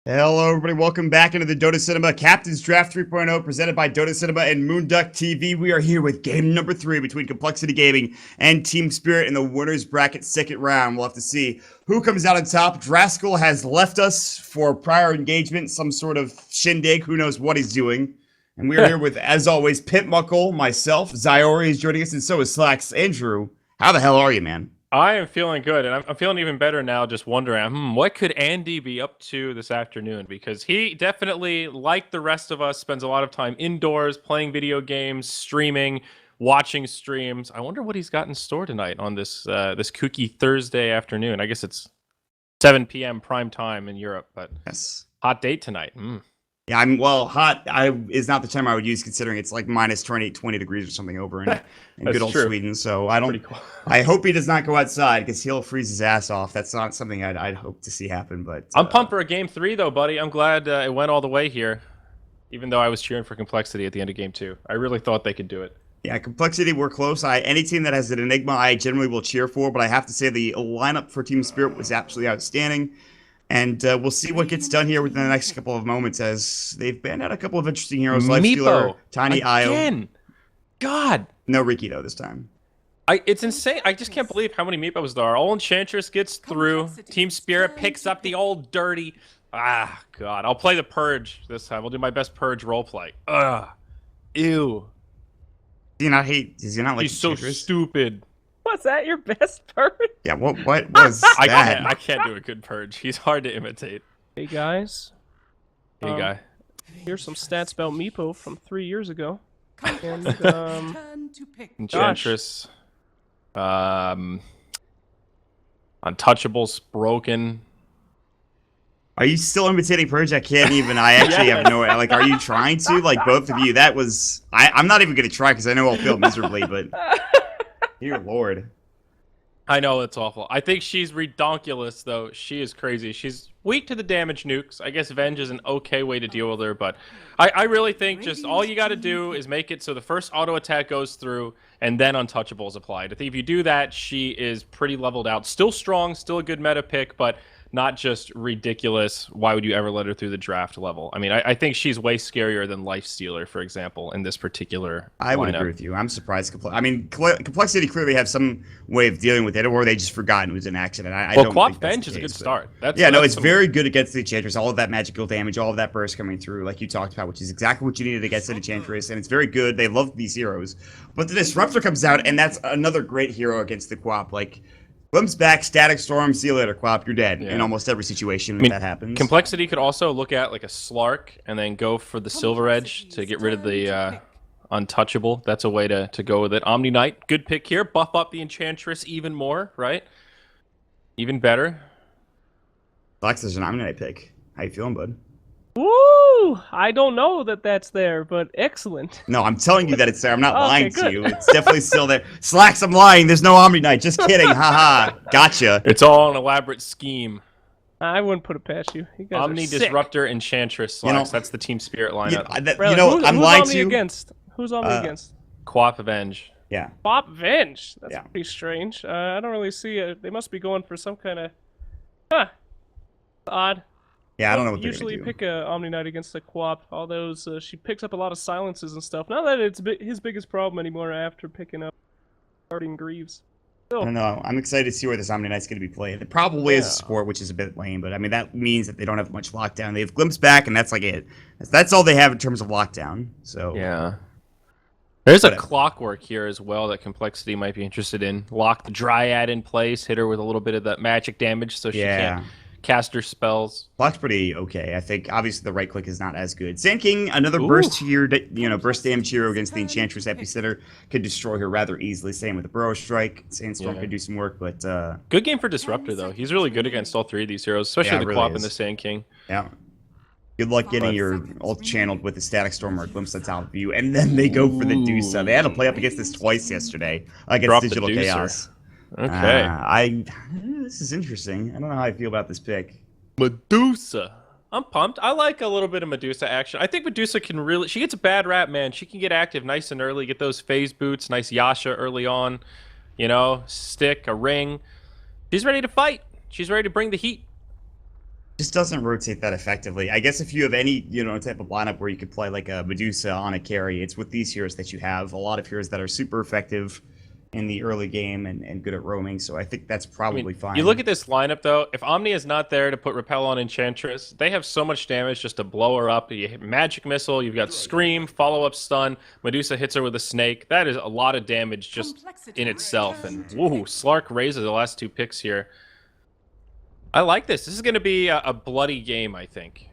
Hello, everybody. Welcome back into the Dota Cinema Captain's Draft 3.0 presented by Dota Cinema and moonducktv. We are here with game number 3 between Complexity Gaming and Team Spirit in the winner's bracket second round. We'll have to see who comes out on top. Draskell has left us for prior engagement, some sort of shindig. Who knows what he's doing. And we are here with, as always, Pit Muckle, myself, Zyori is joining us, and so is Slacks. Andrew, how the hell are you, man? I am feeling good, and I'm feeling even better now just wondering, what could Andy be up to this afternoon? Because he definitely, like the rest of us, spends a lot of time indoors, playing video games, streaming, watching streams. I wonder what he's got in store tonight on this this kooky Thursday afternoon. I guess it's 7 p.m. prime time in Europe, but Yes. hot date tonight. Yeah, hot is not the term I would use considering it's like minus 20 degrees or something over in good old true. Sweden. So I don't. Cool. I hope he does not go outside because he'll freeze his ass off. That's not something I'd hope to see happen. But I'm pumped for a game 3 though, buddy. I'm glad it went all the way here, even though I was cheering for Complexity at the end of game 2. I really thought they could do it. Yeah, Complexity, we're close. Any team that has an Enigma, I generally will cheer for. But I have to say the lineup for Team Spirit was absolutely outstanding. And we'll see what gets done here within the next couple of moments as they've banned out a couple of interesting heroes. Lifestealer, Tiny Io. God. No Riki, though, this time. It's insane. I just can't believe how many meepos there are. All Enchantress gets through. Team Spirit picks up the old dirty. Ah, God. I'll play the Purge this time. I'll do my best Purge roleplay. Ugh. Ew. Does he not hate? Does he not like He's so stupid. Was that your best purge? Yeah, what was that? I can't do a good Purge. He's hard to imitate. Hey guys. Hey guy. Here's some stats about Meepo from 3 years ago. And Enchantress. Untouchables broken. Are you still imitating Purge? I can't even. I actually have no. Like, are you trying to? Like, both of you. That was. I'm not even gonna try because I know I'll fail miserably. But dear Lord. I know it's awful. I think she's redonkulous though. She is crazy. She's weak to the damage nukes. I guess Venge is an okay way to deal with her, but I really think just all you got to do is make it so the first auto attack goes through and then Untouchables applied. I think if you do that, she is pretty leveled out. Still strong, still a good meta pick, but not just ridiculous. Why would you ever let her through the draft level? I mean, I think she's way scarier than Lifestealer, for example, in this particular I would agree with you. I'm surprised. I mean, Complexity clearly have some way of dealing with it, or they just forgot it was an accident. I don't Quap think that's Venge the is a case, good start. It's very good against the Enchantress. All of that magical damage, all of that burst coming through, like you talked about, which is exactly what you needed against an Enchantress, and it's very good. They love these heroes. But the Disruptor comes out, and that's another great hero against the Quap. Like, Glimpse back, Static Storm, see you later, Quap. You're dead in almost every situation that happens. Complexity could also look at like a Slark and then go for the Silver Edge to get rid of the Untouchable. That's a way to go with it. Omni Knight, good pick here. Buff up the Enchantress even more, right? Even better. Flex is an Omni Knight pick. How you feeling, bud? Woo! I don't know that that's there, but excellent. No, I'm telling you that it's there. I'm not lying good. to you. It's definitely still there. Slacks, I'm lying. There's no Omni Knight. Just kidding. Haha. Gotcha. It's all an elaborate scheme. I wouldn't put it past you. You guys Omni are sick. Disruptor, Enchantress, Slacks. That's the Team Spirit lineup. I'm lying to you. Who's Omni against? Quap Avenge. Yeah. Quap Venge. That's pretty strange. I don't really see it. They must be going for some kind of... Odd. Yeah, I don't know what they're usually gonna do. pick a Omni Knight against a Quap. All those she picks up a lot of silences and stuff. Not that it's his biggest problem anymore after picking up Guardian Greaves. I don't know. I'm excited to see where this Omni Knight's going to be played. It probably is a support, which is a bit lame, but I mean that means that they don't have much lockdown. They have Glimpse back, and that's like it. That's all they have in terms of lockdown. So yeah. There's a Clockwork here as well that Complexity might be interested in. Lock the Dryad in place, hit her with a little bit of that magic damage so she can't cast her spells. Clock's pretty okay. I think obviously the right click is not as good. Sand King, another burst damage hero against the Enchantress Epicenter, could destroy her rather easily. Same with the Burrow Strike. Sandstorm could do some work, but good game for Disruptor though. He's really good against all 3 of these heroes, especially the Quap and the Sand King. Yeah. Good luck getting your ult channeled with the Static Storm or a Glimpse on top of you, and then they go for the Deucer. They had to play up against this twice yesterday against Digital Chaos. Okay. This is interesting. I don't know how I feel about this pick. Medusa. I'm pumped. I like a little bit of Medusa action. I think Medusa can really... She gets a bad rap, man. She can get active nice and early, get those phase boots, nice Yasha early on. You know, stick, a ring. She's ready to fight. She's ready to bring the heat. Just doesn't rotate that effectively. I guess if you have any, type of lineup where you could play like a Medusa on a carry, it's with these heroes that you have. A lot of heroes that are super effective in the early game and good at roaming, so I think that's probably fine. You look at this lineup, though. If Omni is not there to put Repel on Enchantress, they have so much damage just to blow her up. You hit Magic Missile, you've got Scream, follow-up stun, Medusa hits her with a Snake. That is a lot of damage just in itself. And, woohoo, Slark raises the last 2 picks here. I like this. This is going to be a bloody game, I think.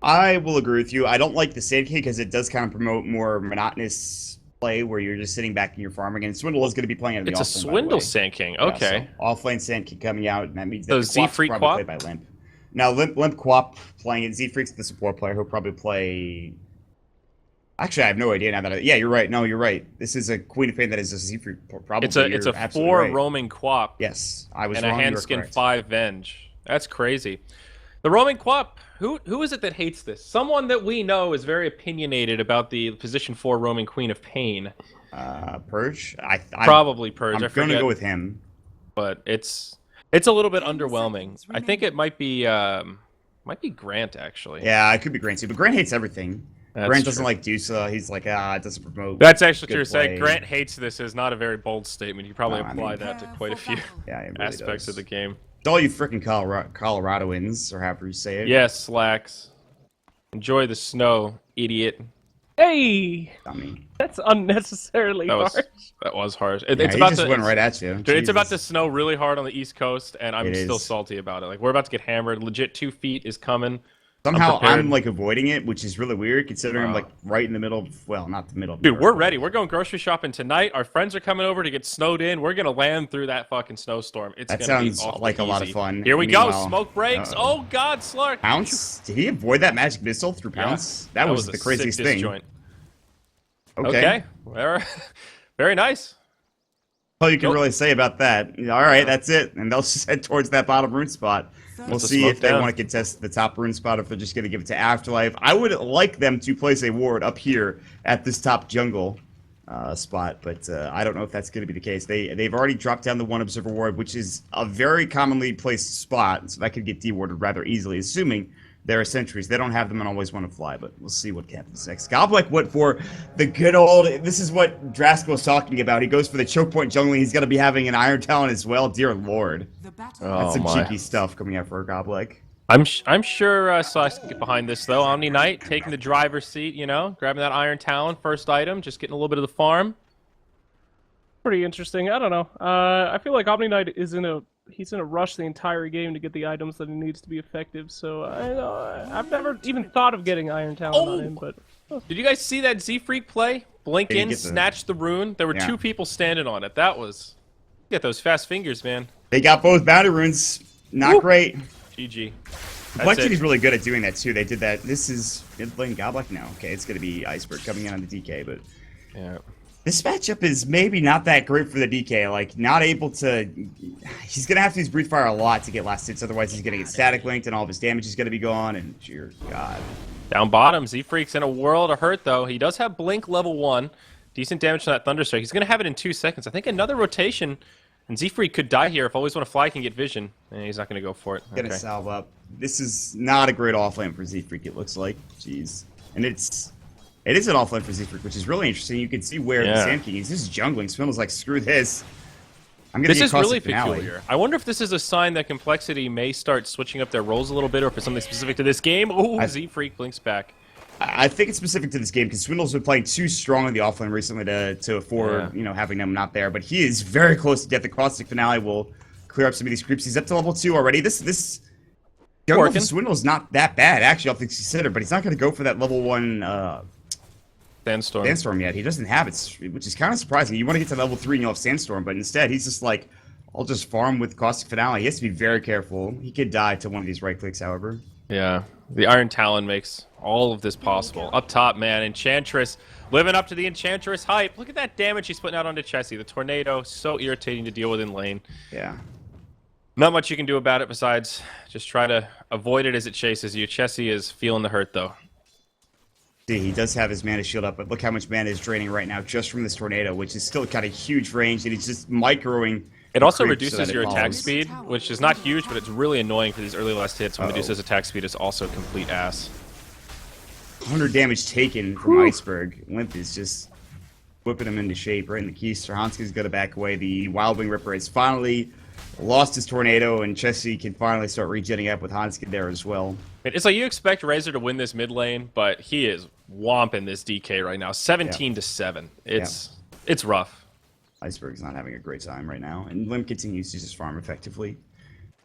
I will agree with you. I don't like the Sand King because it does kind of promote more monotonous play where you're just sitting back and you're farming. And Swindle is going to be playing in the It's a Swindle Sand King. Okay. Yeah, so offlane Sand King coming out, and that means that So the Z-Freak probably Quap? played by Limp. Now, Limp Quap playing it. Z-Freak's the support player. He'll probably play... Actually, I have no idea now that... Yeah, you're right. No, you're right. This is a Queen of Pain that is a Z-Freak. Probably. It's a 4 right. roaming Quap. Yes, I was and wrong. a Handskin 5 Venge. That's crazy. The roaming Quap, who is it that hates this? Someone that we know is very opinionated about the position 4 roaming Queen of Pain. Purge? Probably Purge. I'm going to go with him. But it's a little bit underwhelming. I think it might be Grant, actually. Yeah, it could be Grant too, but Grant hates everything. That's Grant doesn't true. like Dusa. He's like, it doesn't promote. That's actually true. good play. Saying Grant hates this is not a very bold statement. You probably No, I apply mean- that to quite a few Yeah, it really aspects does. of the game. It's all you freaking Coloradoans, or however you say it. Yes, Slacks. Enjoy the snow, idiot. Hey, Dummy. that's unnecessarily That harsh. was harsh. Yeah, It's he about just to went right at you. Dude, it's about to Jesus. snow really hard on the East Coast, and I'm It still is. salty about it. Like, we're about to get hammered. Legit 2 feet is coming. Somehow prepared. I'm like avoiding it, which is really weird considering I'm Wow. like right in the middle of, well, not the middle of Dude, New we're York, ready. We're going grocery shopping tonight. Our friends are coming over to get snowed in. We're going to land through that fucking snowstorm. It's That going to be sounds awfully like a lot of easy. fun. Here we go. Meanwhile- Smoke breaks. Uh-oh. Oh, God, Slark. Pounce? Did he avoid that magic missile through Yeah. Pounce? That was a the craziest sick thing. disjoint. Okay. Okay. Very, very nice. All you can Nope. really say about that. All right, that's it. And they'll just head towards that bottom rune spot. We'll Let's see smoke if they down. want to contest the top rune spot, if they're just going to give it to Afterlife. I would like them to place a ward up here at this top jungle spot, but I don't know if that's going to be the case. They've already dropped down the 1 Observer ward, which is a very commonly placed spot, so that could get dewarded rather easily, assuming there are sentries. They don't have them and always want to fly, but we'll see what happens next. Goblek went for the good old... This is what Drask was talking about. He goes for the choke point jungling. He's going to be having an Iron Talon as well. Dear Lord. That's some my. cheeky stuff coming out for a Goblek. I'm sure Slash can get behind this, though. Omni Knight taking the driver's seat, grabbing that Iron Talon, first item, just getting a little bit of the farm. Pretty interesting. I don't know. I feel like Omni Knight is he's in a rush the entire game to get the items that he needs to be effective. So I've never even thought of getting Iron Talon on him, but Did you guys see that Z-Freak play? Blink Did he in, get the- snatch the rune. There were Yeah. 2 people standing on it. That was... Get those fast fingers, man. They got both bounty runes. Not Woo. great. GG. Complexity's really good at doing that, too. They did that. This is... Playing Goblek? No. Okay, it's going to be Iceberg coming in on the DK, but... Yeah. This matchup is maybe not that great for the DK. Like, not able to... He's going to have to use Breathe Fire a lot to get last hits. Otherwise, he's going to get static linked and all of his damage is going to be gone. And, dear God. Down bottom, Z-Freak's in a world of hurt, though. He does have Blink level 1. Decent damage from that Thunderstrike. He's going to have it in 2 seconds. I think another rotation, and Z-Freak could die here if Always Want to Fly can get vision. And he's not going to go for it. Gonna salve up. This is not a great offlane for Z-Freak, it looks like. Jeez. And it is an offlane for Z-Freak, which is really interesting. You can see where the Yeah. Sand King is. This is jungling. Spindle's like, screw this. I'm gonna This be a is really Caustic Finale. peculiar. I wonder if this is a sign that Complexity may start switching up their roles a little bit, or if it's something specific to this game. Ooh, Z-Freak blinks back. I think it's specific to this game because Swindle's been playing too strong in the offlane recently to afford, having them not there. But he is very close to death. The Caustic Finale will clear up some of these creeps. He's up to level 2 already. This jungle for Working. Swindle's not that bad, actually, all things considered. But he's not going to go for that level 1 Sandstorm. Sandstorm yet. He doesn't have it, which is kind of surprising. You want to get to level 3 and you'll have Sandstorm, but instead he's just like, I'll just farm with Caustic Finale. He has to be very careful. He could die to one of these right clicks, however. Yeah, the Iron Talon makes all of this possible. Up top, man, Enchantress living up to the Enchantress hype. Look at that damage he's putting out onto Chessie. The tornado, so irritating to deal with in lane. Yeah. Not much you can do about it besides just try to avoid it as it chases you. Chessie is feeling the hurt, though. See, he does have his mana shield up, but look how much mana is draining right now just from this tornado, which is still got a huge range, and he's just microing It also creep so reduces that it your attack follows. speed, which is not huge, but it's really annoying for these early last hits when Medusa's attack speed is also complete ass. 100 damage taken from Iceberg. Limp is just whipping him into shape right in the keister. Hanskin's got to back away. The Wild Wing Ripper has finally lost his tornado, and Chessie can finally start regenning up with Hanskin there as well. It's like you expect Razor to win this mid lane, but he is whomping this DK right now. 17 to 7. It's rough. Iceberg's not having a great time right now, and Limp continues to just farm effectively.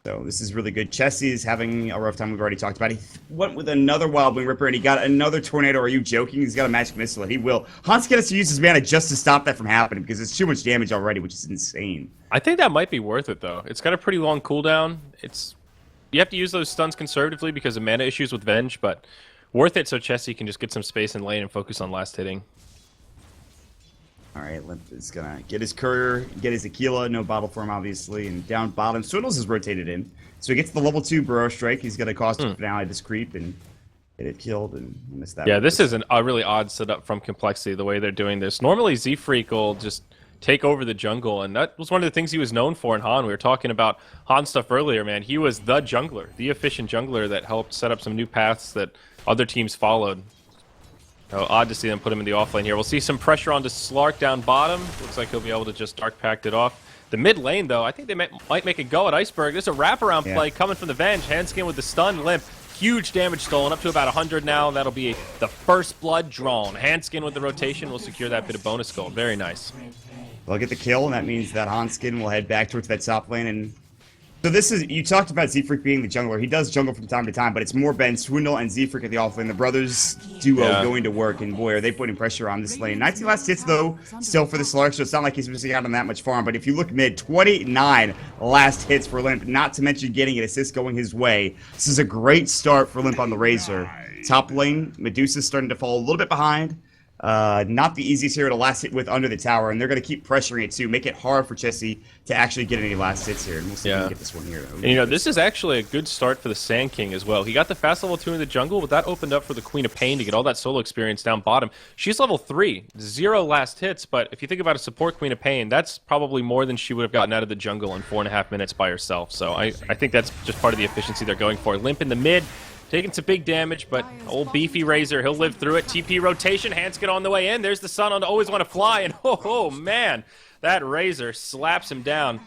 So this is really good. Chessie is having a rough time. We've already talked about it. He went with another Wild Wing Ripper, and he got another Tornado. Are you joking? He's got a Magic Missile, and he will. Hanskin has to use his mana just to stop that from happening, because it's too much damage already, which is insane. I think that might be worth it, though. It's got a pretty long cooldown. You have to use those stuns conservatively because of mana issues with Venge, but worth it so Chessie can just get some space in lane and focus on last hitting. Alright, Limp is gonna get his Courier, get his Aquila, no bottle form obviously, and down bottom, Swindles is rotated in. So he gets the level 2 Burrow Strike, he's gonna cost finale this creep and get it killed and miss that. Yeah, this is a really odd setup from Complexity, the way they're doing this. Normally Z-Freak will just take over the jungle, and that was one of the things he was known for in Han. We were talking about Han stuff earlier, man. He was the jungler, the efficient jungler that helped set up some new paths that other teams followed. Oh, odd to see them put him in the offlane here. We'll see some pressure onto Slark down bottom. Looks like he'll be able to just Dark Pact it off. The mid lane, though, I think they might make a go at Iceberg. There's a wraparound play coming from the Venge. Handskin with the stun, Limp. Huge damage stolen, up to about 100 now. That'll be the first blood drawn. Handskin with the rotation will secure that bit of bonus gold. Very nice. They'll get the kill, and that means that Hanskin will head back towards that top lane. And so this is, you talked about Z-Freak being the jungler. He does jungle from time to time, but it's more been Swindle and Z-Freak at the offlane. The brothers duo going to work, and boy, are they putting pressure on this lane. 19 last hits, though, still for the Slark, so it's not like he's missing out on that much farm. But if you look mid, 29 last hits for Limp, not to mention getting an assist going his way. This is a great start for Limp on the Razor. Top lane, Medusa's starting to fall a little bit behind. Not the easiest hero to last hit with under the tower, and they're going to keep pressuring it too, make it hard for Chessie to actually get any last hits here, and we'll see if we can get this one here. And, you know, this is actually a good start for the Sand King as well. He got the fast level 2 in the jungle, but that opened up for the Queen of Pain to get all that solo experience down bottom. She's level 3, 0 last hits, but if you think about a support Queen of Pain, that's probably more than she would have gotten out of the jungle in 4.5 minutes by herself. So I think that's just part of the efficiency they're going for. Limp in the mid, taking some big damage, but old beefy Razor, he'll live through it. TP rotation, Hanskin on the way in. There's the Sun on Always Want to Fly, and oh man, that Razor slaps him down.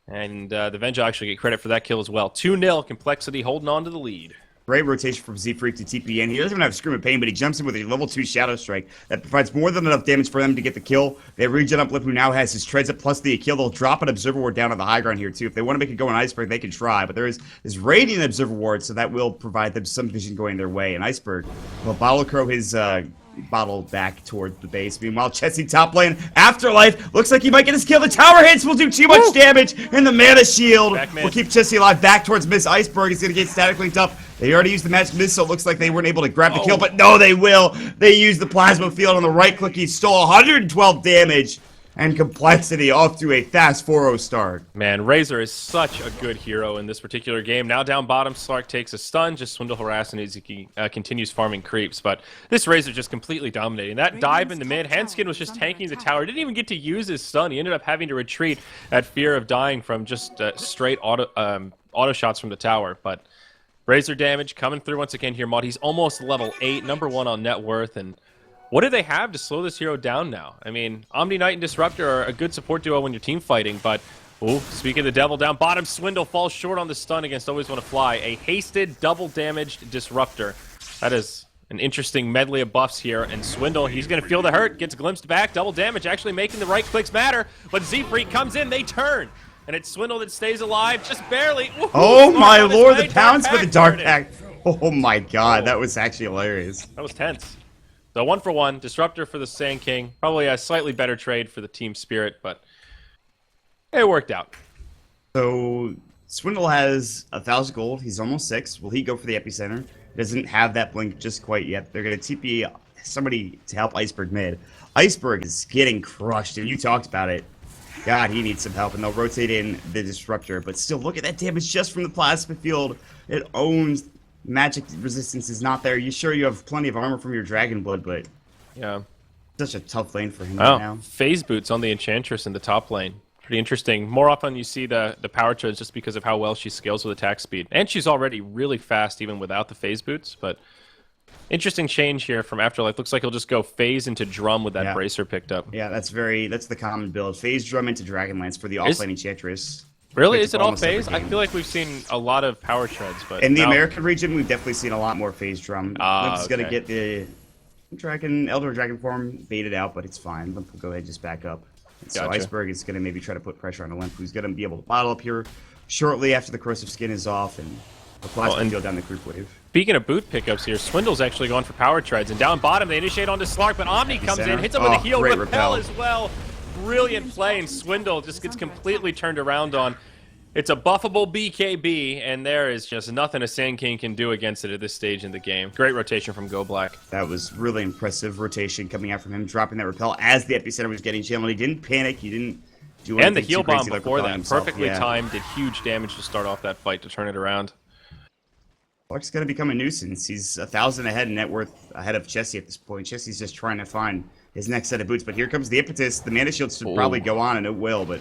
And the Venge will actually get credit for that kill as well. 2-0, Complexity holding on to the lead. Great rotation from Z-Freak to TP in. He doesn't even have Scream of Pain, but he jumps in with a level 2 Shadow Strike that provides more than enough damage for them to get the kill. They regen up Limp, who now has his Treads up plus the kill. They'll drop an Observer Ward down on the high ground here, too. If they want to make it go in Iceberg, they can try, but there is this Radiant Observer Ward, so that will provide them some vision going their way. And Iceberg will Bottle Crow his bottle back towards the base. Meanwhile, Chessie top lane, Afterlife, looks like he might get his kill. The tower hits will do too much damage, and the Mana Shield will keep Chessie alive back towards Miss. Iceberg is going to get static linked up. They already used the Magic Missile, so it looks like they weren't able to grab the kill, but no, they will. They used the Plasma Field on the right click. He stole 112 damage, and Complexity off to a fast 4-0 start. Man, Razor is such a good hero in this particular game. Now down bottom, Slark takes a stun, just Swindle harassing as he continues farming creeps, but this Razor just completely dominating. That dive in the mid, Handskin was just tanking the tower, didn't even get to use his stun. He ended up having to retreat at fear of dying from just straight auto shots from the tower, but Razor damage coming through once again here, Mod. He's almost level 8, #1 on net worth, and what do they have to slow this hero down now? I mean, Omni Knight and Disruptor are a good support duo when you're team fighting, but, ooh, speaking of the devil, down bottom, Swindle falls short on the stun against Always Want to Fly. A hasted, double-damaged Disruptor. That is an interesting medley of buffs here, and Swindle, he's going to feel the hurt, gets glimpsed back, double damage, actually making the right clicks matter, but Z-Freak comes in, they turn. And it's Swindle that stays alive, just barely. Ooh, oh my lord, the pounce for the Dark Pact. Oh my god, that was actually hilarious. That was tense. So 1 for 1, Disruptor for the Sand King. Probably a slightly better trade for the Team Spirit, but it worked out. So Swindle has 1,000 gold. He's almost 6. Will he go for the epicenter? Doesn't have that blink just quite yet. They're going to TP somebody to help Iceberg mid. Iceberg is getting crushed, and you talked about it. God, he needs some help, and they'll rotate in the Disruptor. But still, look at that damage just from the Plasma Field. It owns. Magic resistance is not there. You sure you have plenty of armor from your Dragon Blood, but yeah, such a tough lane for him right now. Phase Boots on the Enchantress in the top lane. Pretty interesting. More often you see the power treads just because of how well she scales with attack speed. And she's already really fast even without the phase boots, but interesting change here from Afterlife. Looks like he'll just go phase into drum with that bracer picked up. Yeah, that's the common build. Phase drum into Dragonlance for the offlane Enchantress. Really? Is it all phase? I feel like we've seen a lot of power treads, but in the American region, we've definitely seen a lot more phase drum. Limp's okay. gonna get the Elder Dragon form baited out, but it's fine. Limp will go ahead and just back up. So Iceberg is going to maybe try to put pressure on the Limp, who's going to be able to bottle up here shortly after the Corrosive Skin is off and the Plasma Field down the group wave. Speaking of boot pickups here, Swindle's actually going for power treads, and down bottom they initiate onto Slark, but Omni comes in, hits him with a heal, repel as well. Brilliant play, and Swindle just gets completely turned around on. It's a buffable BKB, and there is just nothing a Sand King can do against it at this stage in the game. Great rotation from Go Black. That was really impressive rotation coming out from him, dropping that repel as the epicenter was getting channeled. He didn't panic, he didn't do anything. And the heal bomb like before that, himself. perfectly timed, did huge damage to start off that fight to turn it around. Clark's going to become a nuisance. He's 1,000 ahead in net worth ahead of Chessie at this point. Chessie's just trying to find his next set of boots, but here comes the impetus. The Mana Shield should probably go on, and it will, but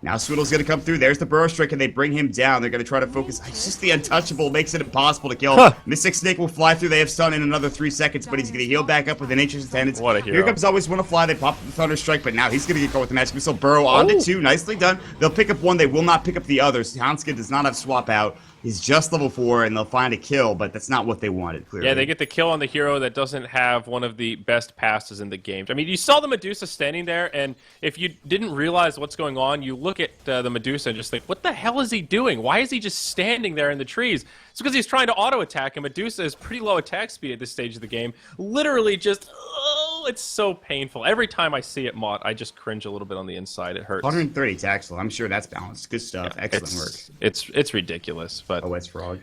now Swindle's going to come through. There's the Burrow Strike, and they bring him down. They're going to try to focus. It's just the untouchable makes it impossible to kill. Mystic Snake will fly through. They have stun in another 3 seconds, but he's going to heal back up with an Nature's Attendance. What a hero. Here comes Always Wanna Fly. They pop the Thunder Strike, but now he's going to get caught with the Magic Missile. Burrow onto 2. Nicely done. They'll pick up 1. They will not pick up the other. Houndskin does not have swap out. He's just level 4, and they'll find a kill, but that's not what they wanted, clearly. Yeah, they get the kill on the hero that doesn't have one of the best passes in the game. I mean, you saw the Medusa standing there, and if you didn't realize what's going on, you look at the Medusa and just think, what the hell is he doing? Why is he just standing there in the trees? It's because he's trying to auto-attack, and Medusa is pretty low attack speed at this stage of the game. Literally just, oh, it's so painful. Every time I see it, Mott, I just cringe a little bit on the inside. It hurts. 130 taxel. I'm sure that's balanced. Good stuff. Yeah, excellent work. It's ridiculous, but OS Frog.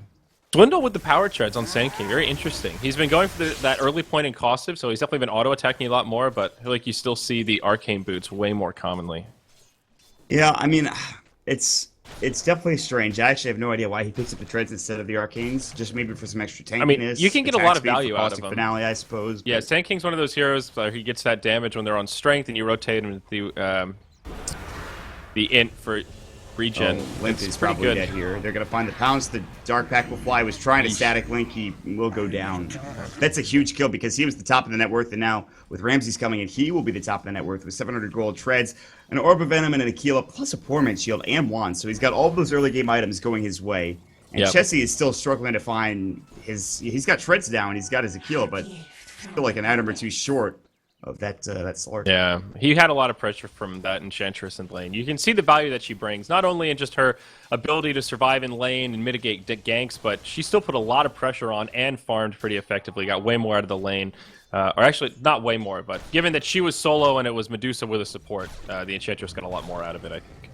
Swindle with the power treads on Sand King, very interesting. He's been going for that early point in Costive, so he's definitely been auto-attacking a lot more, but I feel like you still see the Arcane Boots way more commonly. Yeah, I mean, it's definitely strange. I actually have no idea why he picks up the treads instead of the Arcanes, just maybe for some extra tankiness. I mean, you can get a lot of value out of him. Finale, I suppose. Yeah, Sand King's one of those heroes where he gets that damage when they're on strength, and you rotate him with the int for regen. Limp is probably dead here. They're going to find the Pounce. The Dark Pack will fly. Was trying to static Link. He will go down. That's a huge kill because he was the top of the net worth, and now with Ramses coming in, he will be the top of the net worth with 700 gold treads, an Orb of Venom, and an Aquila, plus a Poor Man's Shield and Wand. So he's got all of those early game items going his way. And Chessie is still struggling to find his... He's got treads down. He's got his Aquila, but still like an item or two short of that Slark. Yeah, he had a lot of pressure from that Enchantress in lane. You can see the value that she brings, not only in just her ability to survive in lane and mitigate ganks, but she still put a lot of pressure on and farmed pretty effectively, got way more out of the lane. Or actually, not way more, but given that she was solo and it was Medusa with a support, the Enchantress got a lot more out of it, I think.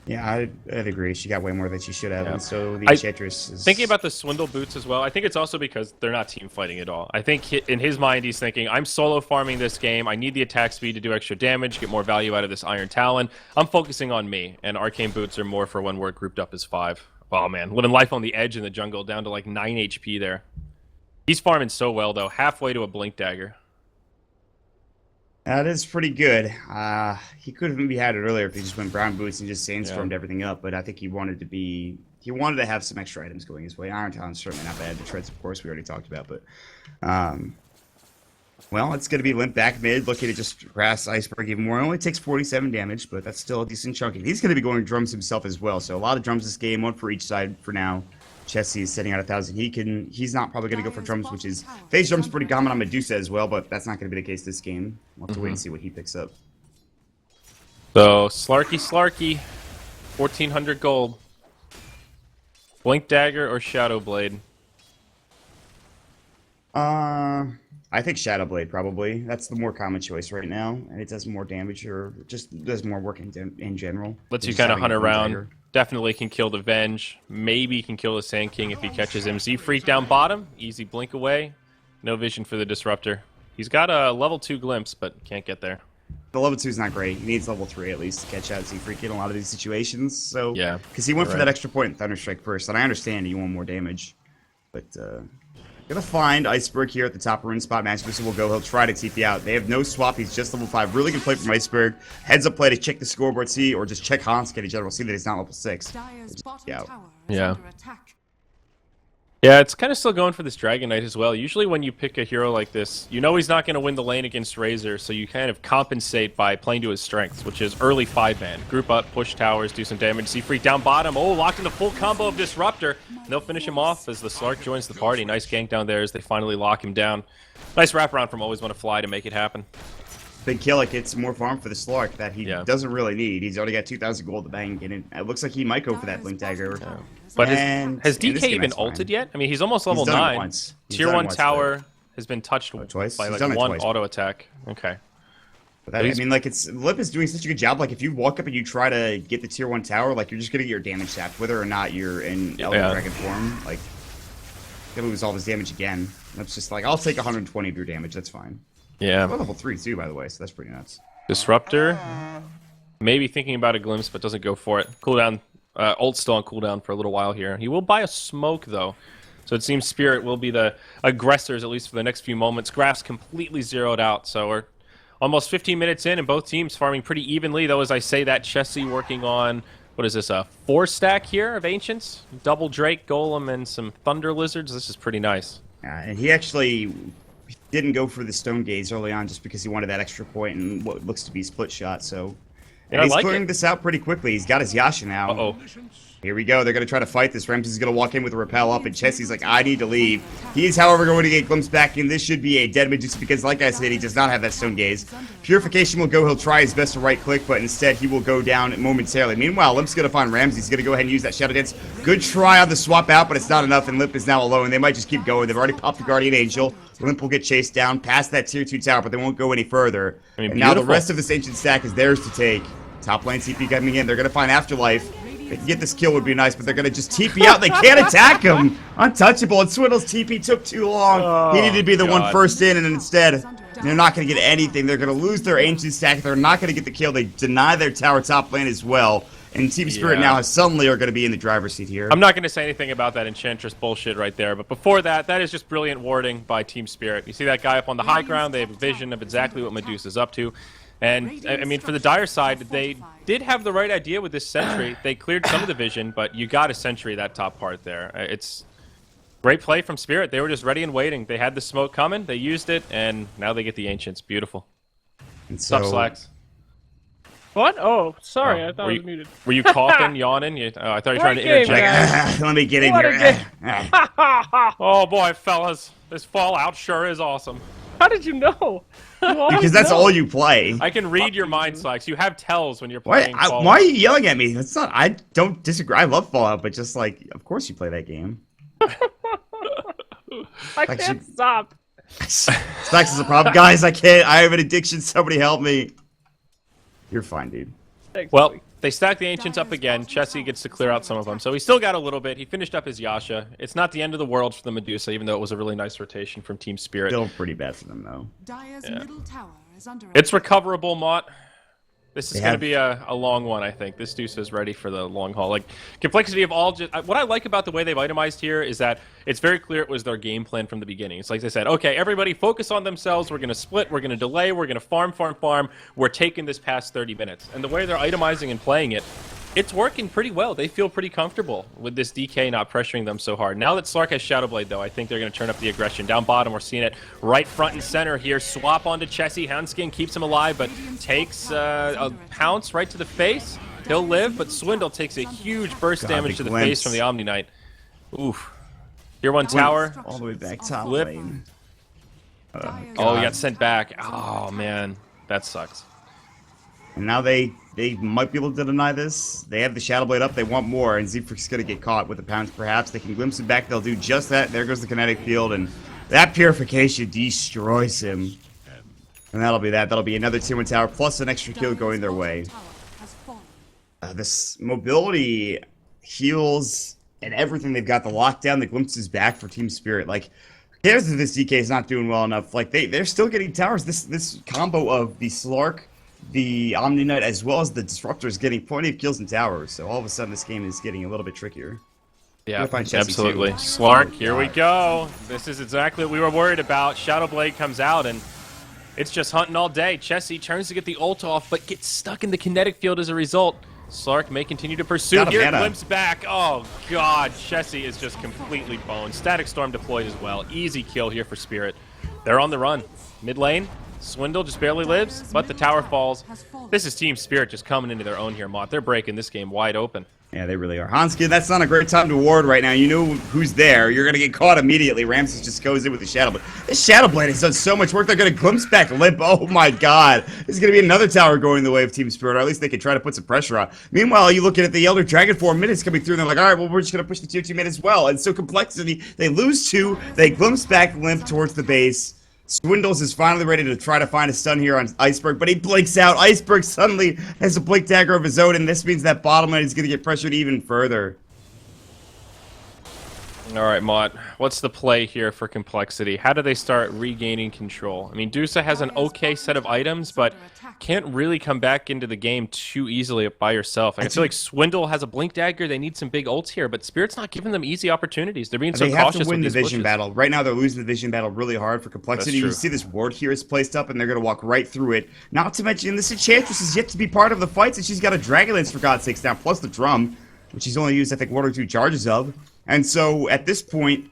Yeah, I'd agree. She got way more than she should have, and so the Enchantress is... Thinking about the Swindle boots as well, I think it's also because they're not team fighting at all. I think in his mind he's thinking, I'm solo farming this game, I need the attack speed to do extra damage, get more value out of this Iron Talon. I'm focusing on me, and Arcane boots are more for when we're grouped up as 5. Oh man, living life on the edge in the jungle, down to like 9 HP there. He's farming so well though, halfway to a Blink Dagger. That is pretty good. He could have maybe had it earlier if he just went brown boots and just sandstormed everything up, but I think he wanted to have some extra items going his way. Iron Talon's certainly not bad. The treads, of course, we already talked about, but well, it's going to be Limp back mid, looking to just harass Iceberg even more. It only takes 47 damage, but that's still a decent chunk. He's going to be going drums himself as well, so a lot of drums this game, one for each side for now. Chessie is setting out 1,000. He's not probably going to go for drums, which is... Phase drums pretty common on Medusa as well, but that's not going to be the case this game. We'll have to wait and see what he picks up. So, Slarky, 1,400 gold. Blink Dagger or Shadow Blade? I think Shadow Blade, probably. That's the more common choice right now, and it does more damage, or just does more work in general. Lets you kind of hunt around. Definitely can kill the Venge. Maybe can kill the Sand King if he catches him. Z-Freak down bottom. Easy blink away. No vision for the Disruptor. He's got a level 2 glimpse, but can't get there. The level 2 is not great. He needs level 3 at least to catch out Z-Freak in a lot of these situations. So yeah, because he went for that extra point in Thunderstrike first, and I understand you want more damage, but Gonna find Iceberg here at the top rune spot. Master will go. He'll try to TP out. They have no swap. He's just level 5. Really good play from Iceberg. Heads up play to check the scoreboard, see, or just check Hanske in general. See that he's not level 6. Yeah. Yeah, it's kind of still going for this Dragon Knight as well. Usually when you pick a hero like this, you know he's not going to win the lane against Razor, so you kind of compensate by playing to his strengths, which is early 5-man. Group up, push towers, do some damage, see Freak down bottom. Oh, locked in the full combo of Disruptor. And they'll finish him off as the Slark joins the party. Nice gank down there as they finally lock him down. Nice wraparound from Always Wanna Fly to make it happen. Big kill, it gets more farm for the Slark that he doesn't really need. He's already got 2,000 gold to bank, and it looks like he might go for that Blink Dagger. Yeah. But has DK even ulted yet? I mean, he's almost level 9. Tier 1 tower has been touched twice. by like one auto attack. Okay. But that, I mean, like, Lip is doing such a good job. Like, if you walk up and you try to get the tier 1 tower, like, you're just gonna get your damage sapped, whether or not you're in Elder Dragon form. Like, he'll lose all his damage again. That's just like, I'll take 120 of your damage. That's fine. Yeah. We're level 3 too, by the way, so that's pretty nuts. Disruptor. Maybe thinking about a glimpse, but doesn't go for it. Cooldown. Ult's still on cooldown for a little while here. He will buy a smoke, though. So it seems Spirit will be the aggressors, at least for the next few moments. Graph's completely zeroed out, so we're almost 15 minutes in, and both teams farming pretty evenly, though, as I say that, Chessie working on, what is this, a 4-stack here of Ancients? Double Drake, Golem, and some Thunder Lizards. This is pretty nice. And he actually didn't go for the Stone Gaze early on just because he wanted that extra point and what looks to be split shot, so... And he's clearing this out pretty quickly. He's got his Yasha now. Uh-oh. Here we go. They're going to try to fight this. Ramsey's going to walk in with a repel up, and Chessie's like, I need to leave. He is, however, going to get glimpsed back in. This should be a dead Medusa because, like I said, he does not have that Stone Gaze. Purification will go. He'll try his best to right-click, but instead he will go down momentarily. Meanwhile, Limp's going to find Ramsey. He's going to go ahead and use that Shadow Dance. Good try on the swap out, but it's not enough, and Limp is now alone. They might just keep going. They've already popped the Guardian Angel. Limp will get chased down past that Tier 2 tower, but they won't go any further. I mean, and now the rest of this Ancient stack is theirs to take. Top lane TP coming in. They're going to find Afterlife. If they can get this kill would be nice, but they're going to just TP out. They can't attack him. Untouchable. And Swindle's TP took too long. He needed to be the one first in, and instead, they're not going to get anything. They're going to lose their Ancient stack. They're not going to get the kill. They deny their tower top lane as well. And Team Spirit now suddenly are going to be in the driver's seat here. I'm not going to say anything about that Enchantress bullshit right there, but before that, that is just brilliant warding by Team Spirit. You see that guy up on the high ground? They have a vision of exactly what Medusa's up to. And, I mean, for the Dire side, they did have the right idea with this sentry. They cleared some of the vision, but you got a sentry that top part there. It's great play from Spirit. They were just ready and waiting. They had the smoke coming, they used it, and now they get the Ancients. Beautiful. And so, Sup, Slacks? What? Oh, sorry, I thought I was muted. Were you coughing, yawning? I thought you were trying to interject. Let me get in here. Oh boy, fellas, this Fallout sure is awesome. How did you know? Because that's all you play. I can read your mind, Slacks. You have tells when you're playing Fallout. Why are you yelling at me? That's not. I don't disagree. I love Fallout, but just like, of course you play that game. I can't stop. Slacks is a problem, guys. I can't. I have an addiction. Somebody help me. You're fine, dude. Thanks, Well, buddy. they stack the Ancients up again. Chessie gets to clear out some of them. So he still got a little bit. He finished up his Yasha. It's not the end of the world for the Medusa, even though it was a really nice rotation from Team Spirit. Still pretty bad for them, though. It's recoverable, Mott. This is going to be a long one, I think. This Deuce is ready for the long haul. Like, complexity of all... what I like about the way they've itemized here is that it's very clear it was their game plan from the beginning. It's like they said, okay, everybody focus on themselves. We're going to split. We're going to delay. We're going to farm. We're taking this past 30 minutes. And the way they're itemizing and playing it, it's working pretty well. They feel pretty comfortable with this DK not pressuring them so hard. Now that Slark has Shadowblade, though, I think they're going to turn up the aggression. Down bottom, we're seeing it right front and center here. Swap onto Chessie. Houndskin keeps him alive, but takes a pounce right to the face. He'll live, but Swindle takes a huge burst damage to the face from the Omni Knight. Oof. Tier 1 tower. All the way back top Flip. lane. Oh, he got sent back. Oh, man. That sucks. And now they might be able to deny this. They have the Shadowblade up. They want more, and Zephyr's going to get caught with the pounce, perhaps. They can glimpse him back. They'll do just that. There goes the kinetic field, and that Purification destroys him. And that'll be that. That'll be another Tier 1 tower, plus an extra kill going their way. This mobility, heals, and everything they've got. The lockdown, the glimpses back for Team Spirit. Like, who cares if this DK is not doing well enough? Like, they're still getting towers. This combo of the Slark, the Omni Knight, as well as the Disruptor is getting plenty of kills and towers. So all of a sudden, this game is getting a little bit trickier. Yeah, Gonna find Chessie, absolutely. too. Slark, Oh, here we God. go. This is exactly what we were worried about. Shadowblade comes out, and it's just hunting all day. Chessie turns to get the ult off, but gets stuck in the kinetic field as a result. Slark may continue to pursue. Got a Here, mana. glimpse back. Oh, God. Chessie is just completely boned. Static Storm deployed as well. Easy kill here for Spirit. They're on the run. Mid lane, Swindle just barely lives, but the tower falls. This is Team Spirit just coming into their own here, Mott. They're breaking this game wide open. Yeah, they really are. Hanski, that's not a great time to ward right now. You know who's there. You're going to get caught immediately. Ramses just goes in with the Shadow Blade. This Shadow Blade has done so much work. They're going to glimpse back Limp. Oh, my God. There's going to be another tower going the way of Team Spirit, or at least they can try to put some pressure on. Meanwhile, you look at the Elder Dragon 4 minutes coming through, and they're like, all right, well, we're just going to push the tier 2 mid as well. And so Complexity, they lose 2. They glimpse back Limp towards the base. Swindles is finally ready to try to find a stun here on Iceberg, but he blinks out. Iceberg suddenly has a blink dagger of his own, and this means that bottom lane is going to get pressured even further. All right, Mott. What's the play here for Complexity? How do they start regaining control? I mean, Dusa has an okay set of items, but can't really come back into the game too easily by herself. I feel like Swindle has a blink dagger. They need some big ults here, but Spirit's not giving them easy opportunities. They're being so They have cautious to win the with these vision pushes. battle. Right now, they're losing the vision battle really hard for Complexity. That's true. You see this ward here is placed up, and they're going to walk right through it. Not to mention, this Enchantress is yet to be part of the fights, and she's got a Dragonlance, for God's sakes, down, plus the drum, which she's only used, I think, 1 or 2 charges of. And so, at this point,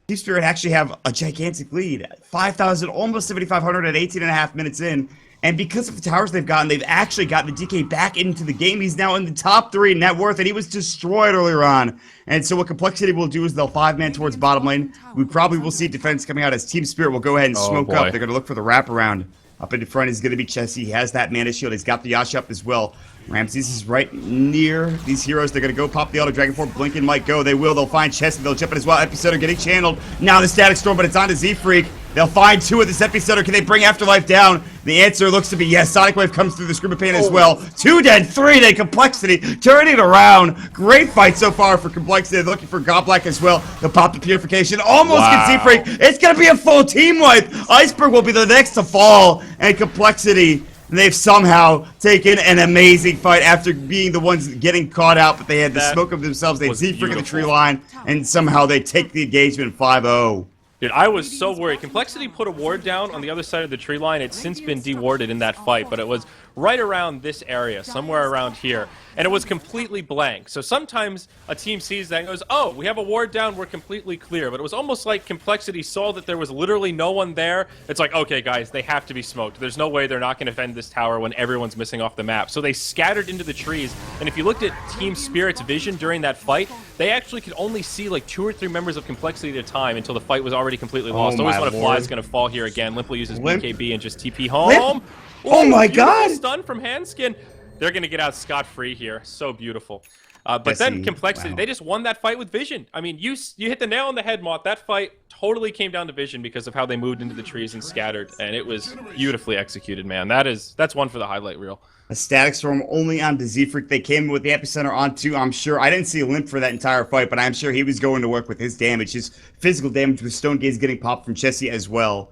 Team Spirit actually have a gigantic lead. 5,000, almost 7,500 at 18.5 minutes in. And because of the towers they've gotten, they've actually gotten the DK back into the game. He's now in the top 3 net worth, and he was destroyed earlier on. And so what Complexity will do is they'll 5-man towards bottom lane. We probably will see defense coming out as Team Spirit will go ahead and smoke up. They're going to look for the wraparound. Up in the front is going to be Chessie. He has that mana shield. He's got the Yash up as well. Ramses is right near these heroes. They're going to go pop the Elder Dragon 4. Blinken might go. They will. They'll find Chessie. They'll jump in as well. Epicenter getting channeled. Now the Static Storm, but it's on to Z-Freak. They'll find 2 of this Epicenter. Can they bring Afterlife down? The answer looks to be yes. Sonic Wave comes through the Scream of Pain as well. 2 dead, 3 dead. Complexity turning it around. Great fight so far for Complexity. They're looking for Godblack as well. They'll pop the Purification. Almost get Z-Freak. It's going to be a full team wipe. Iceberg will be the next to fall. And Complexity, they've somehow taken an amazing fight after being the ones getting caught out, but they had the smoke of themselves. They Z-Freak in the tree line, and somehow they take the engagement 5-0. Dude, I was so worried. Complexity put a ward down on the other side of the tree line. It's since been dewarded in that fight, but it was right around this area, somewhere around here, and it was completely blank. So sometimes a team sees that and goes, oh, we have a ward down, we're completely clear. But it was almost like Complexity saw that there was literally no one there. It's like, okay, guys, they have to be smoked. There's no way they're not going to defend this tower when everyone's missing off the map. So they scattered into the trees, and if you looked at Team Spirit's vision during that fight, they actually could only see like 2 or 3 members of Complexity at a time until the fight was already completely lost. Always when a fly is going to fall here again. Limp will use his BKB and just TP home. Oh my God! Stun from Handskin. They're going to get out scot-free here. So beautiful. But then Complexity, they just won that fight with vision. I mean, you hit the nail on the head, Mott. That fight totally came down to vision because of how they moved into the trees and scattered, and it was beautifully executed, man. That's one for the highlight reel. A Static Storm only on to Z-Freak. They came with the Epicenter on 2, I'm sure. I didn't see a Limp for that entire fight, but I'm sure he was going to work with his damage. His physical damage with Stone Gaze getting popped from Chessie as well.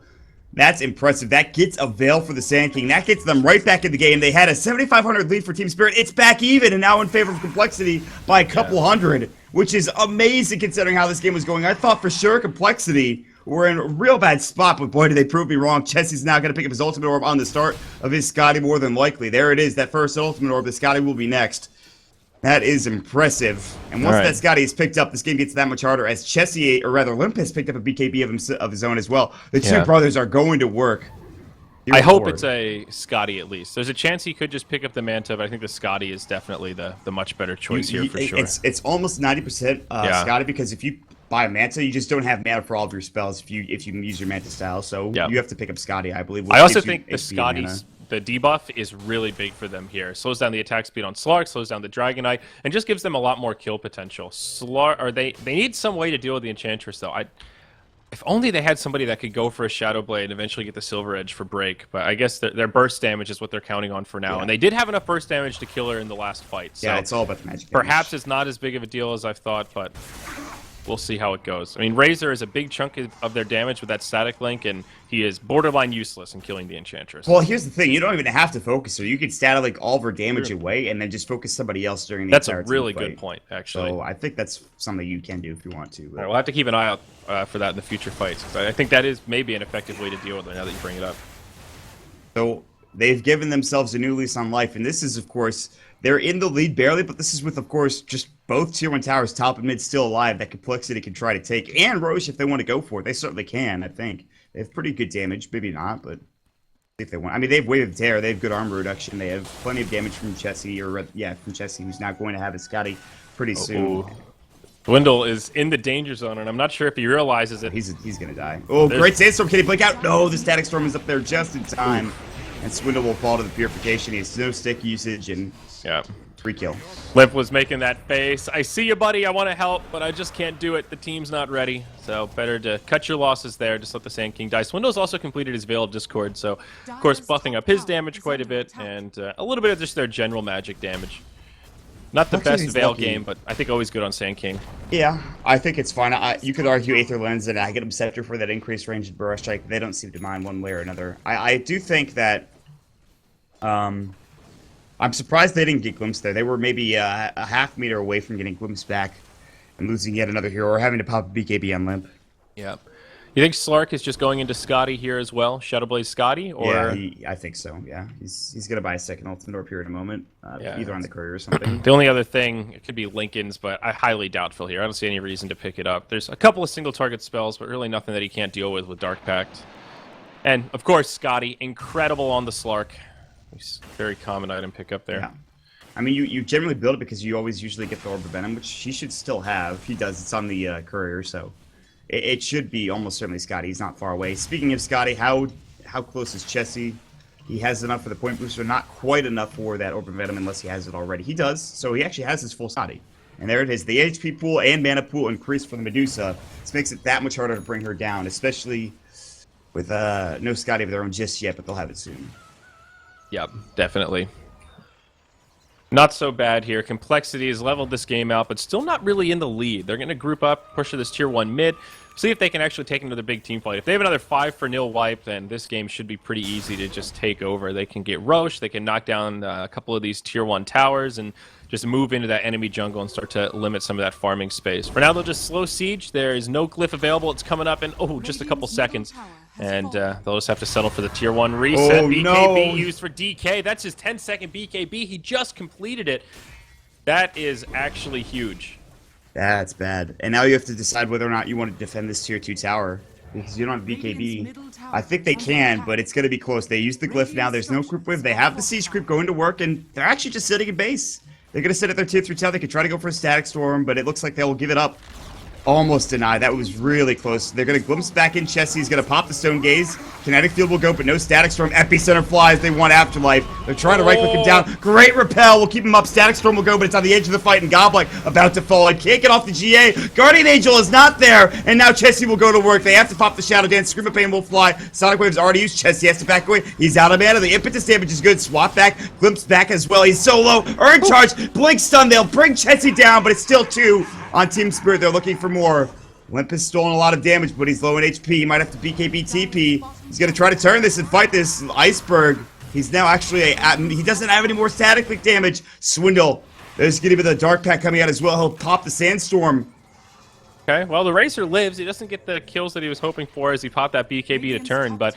That's impressive. That gets a Veil for the Sand King. That gets them right back in the game. They had a 7,500 lead for Team Spirit. It's back even and now in favor of Complexity by a couple hundred, which is amazing considering how this game was going. I thought for sure Complexity were in a real bad spot, but boy, did they prove me wrong. Chessie's now going to pick up his Ultimate Orb on the start of his Scotty more than likely. There it is, that first Ultimate Orb. The Scotty will be next. That is impressive. And once that Scotty is picked up, this game gets that much harder as Chessie, or rather Limp, has picked up a BKB of his own as well. The 2 brothers are going to work. I hope it's a Scotty at least. There's a chance he could just pick up the Manta, but I think the Scotty is definitely the much better choice here for sure. It's almost 90% Scotty, because if you buy a Manta, you just don't have mana for all of your spells if you use your Manta style. So you have to pick up Scotty, I believe. I also think the Scotty's the debuff is really big for them here. Slows down the attack speed on Slark, slows down the Dragonite, and just gives them a lot more kill potential. They need some way to deal with the Enchantress though. If only they had somebody that could go for a Shadow Blade and eventually get the Silver Edge for break. But I guess their burst damage is what they're counting on for now. And they did have enough burst damage to kill her in the last fight. So yeah, it's all about the magic damage. Perhaps it's not as big of a deal as I thought, but we'll see how it goes. I mean, Razor is a big chunk of their damage with that static link, and he is borderline useless in killing the Enchantress. Well, here's the thing. You don't even have to focus her. You could static link all of her damage away and then just focus somebody else during the entire That's a really team fight. good point, actually. So I think that's something you can do if you want to. All right, we'll have to keep an eye out for that in the future fights. 'Cause I think that is maybe an effective way to deal with it now that you bring it up. So they've given themselves a new lease on life, and this is, of course, they're in the lead barely, but this is with, of course, just both Tier 1 towers, top and mid, still alive, that Complexity can try to take. And Roche, if they want to go for it, they certainly can, I think. They have pretty good damage, maybe not, but if they want. I mean, they have Wave of Terror, they have good armor reduction, they have plenty of damage from Chessie, from Chessie, who's now going to have his Scotty pretty soon. Dwindle is in the danger zone, and I'm not sure if he realizes it. He's going to die. Oh, great Sandstorm, can he blink out? No, the Static Storm is up there just in time. Ooh. And Swindle will fall to the Purification. He has no stick usage and 3 kill. Limp was making that face. I see you, buddy. I want to help, but I just can't do it. The team's not ready. So better to cut your losses there. Just let the Sand King die. Swindle's also completed his Veil of Discord, so of course buffing up his damage quite a bit and a little bit of just their general magic damage. Not the best Veil game, but I think always good on Sand King. Yeah, I think it's fine. You could argue Aether Lens and Aghanim Scepter for that increased range and Burrow Strike. They don't seem to mind one way or another. I do think that I'm surprised they didn't get Glimpse there. They were maybe a half meter away from getting Glimpse back and losing yet another hero or having to pop a BKB on Limp. Yeah. You think Slark is just going into Scotty here as well? Shadowblaze Scotty? Or... Yeah, I think so, yeah. He's going to buy a second ultimate orb here in a moment, either on the courier or something. The only other thing, it could be Lincoln's, but I highly doubtful here. I don't see any reason to pick it up. There's a couple of single target spells, but really nothing that he can't deal with Dark Pact. And, of course, Scotty, incredible on the Slark. Very common item pickup there. Yeah. I mean, you generally build it because you always usually get the Orb of Venom, which he should still have. He does. It's on the courier, so it should be almost certainly Scotty. He's not far away. Speaking of Scotty, how close is Chessie? He has enough for the point booster, not quite enough for that Orb of Venom unless he has it already. He does, so he actually has his full Scotty. And there it is. The HP pool and mana pool increased for the Medusa. This makes it that much harder to bring her down, especially with no Scotty of their own just yet, but they'll have it soon. Yep, definitely. Not so bad here. Complexity has leveled this game out, but still not really in the lead. They're going to group up, push to this Tier 1 mid, see if they can actually take another big team fight. If they have another 5-0 wipe, then this game should be pretty easy to just take over. They can get Roche, they can knock down a couple of these Tier 1 towers, and just move into that enemy jungle and start to limit some of that farming space. For now, they'll just slow siege. There is no glyph available. It's coming up in, just a couple seconds. And they'll just have to settle for the Tier 1 reset. BKB used for DK. That's his 10-second BKB. He just completed it. That is actually huge. That's bad. And now you have to decide whether or not you want to defend this Tier 2 tower. Because you don't have BKB. I think they can, but it's going to be close. They use the glyph now. There's no group wave. They have the siege creep going to work, and they're actually just sitting in base. They're going to sit at their Tier 3 tower. They could try to go for a Static Storm, but it looks like they'll give it up. Almost denied. That was really close. They're going to glimpse back in. Chessie's going to pop the Stone Gaze. Kinetic Field will go, but no Static Storm. Epicenter flies. They want Afterlife. They're trying to right-click him down. Great Repel. We'll keep him up. Static Storm will go, but it's on the edge of the fight, and Goblike about to fall. And can't get off the GA. Guardian Angel is not there, and now Chessie will go to work. They have to pop the Shadow Dance. Scream of Pain will fly. Sonic Wave's already used. Chessie has to back away. He's out of mana. The impetus damage is good. Swap back. Glimpse back as well. He's so low. Earn charge. Blink stun. They'll bring Chessie down, but it's still 2 on Team Spirit. They're looking for more. Limp has stolen a lot of damage, but he's low in HP. He might have to BKB TP. He's going to try to turn this and fight this Iceberg. He's now actually he doesn't have any more static click damage. Swindle. There's going to be the Dark Pack coming out as well. He'll pop the Sandstorm. Okay, well, the Racer lives. He doesn't get the kills that he was hoping for as he popped that BKB to turn, but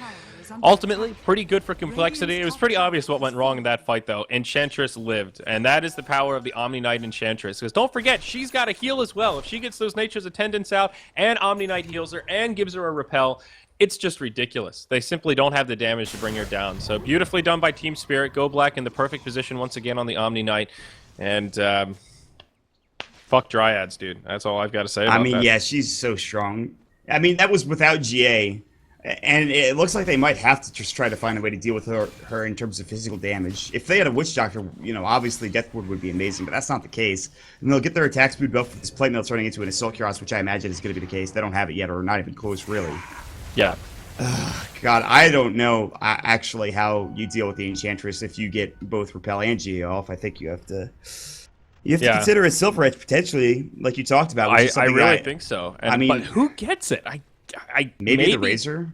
ultimately, pretty good for Complexity. It was pretty obvious what went wrong in that fight, though. Enchantress lived, and that is the power of the Omni Knight Enchantress. Because don't forget, she's got a heal as well. If she gets those Nature's Attendants out, and Omni Knight heals her, and gives her a repel, it's just ridiculous. They simply don't have the damage to bring her down. So beautifully done by Team Spirit. Go Black in the perfect position once again on the Omni Knight. And, fuck Dryads, dude. That's all I've got to say about that. Yeah, she's so strong. I mean, that was without GA. And it looks like they might have to just try to find a way to deal with her in terms of physical damage. If they had a Witch Doctor, obviously Deathward would be amazing, but that's not the case. And they'll get their attack speed buff with this Plate Mail turning into an Assault Cuirass, which I imagine is going to be the case. They don't have it yet, or not even close, really. Yeah. God, I don't know actually how you deal with the Enchantress if you get both Repel and GA off. I think you have to You have to Yeah. consider a Silver Edge potentially, like you talked about. Which is I something really think so. And, I mean- but who gets it? maybe the Razor.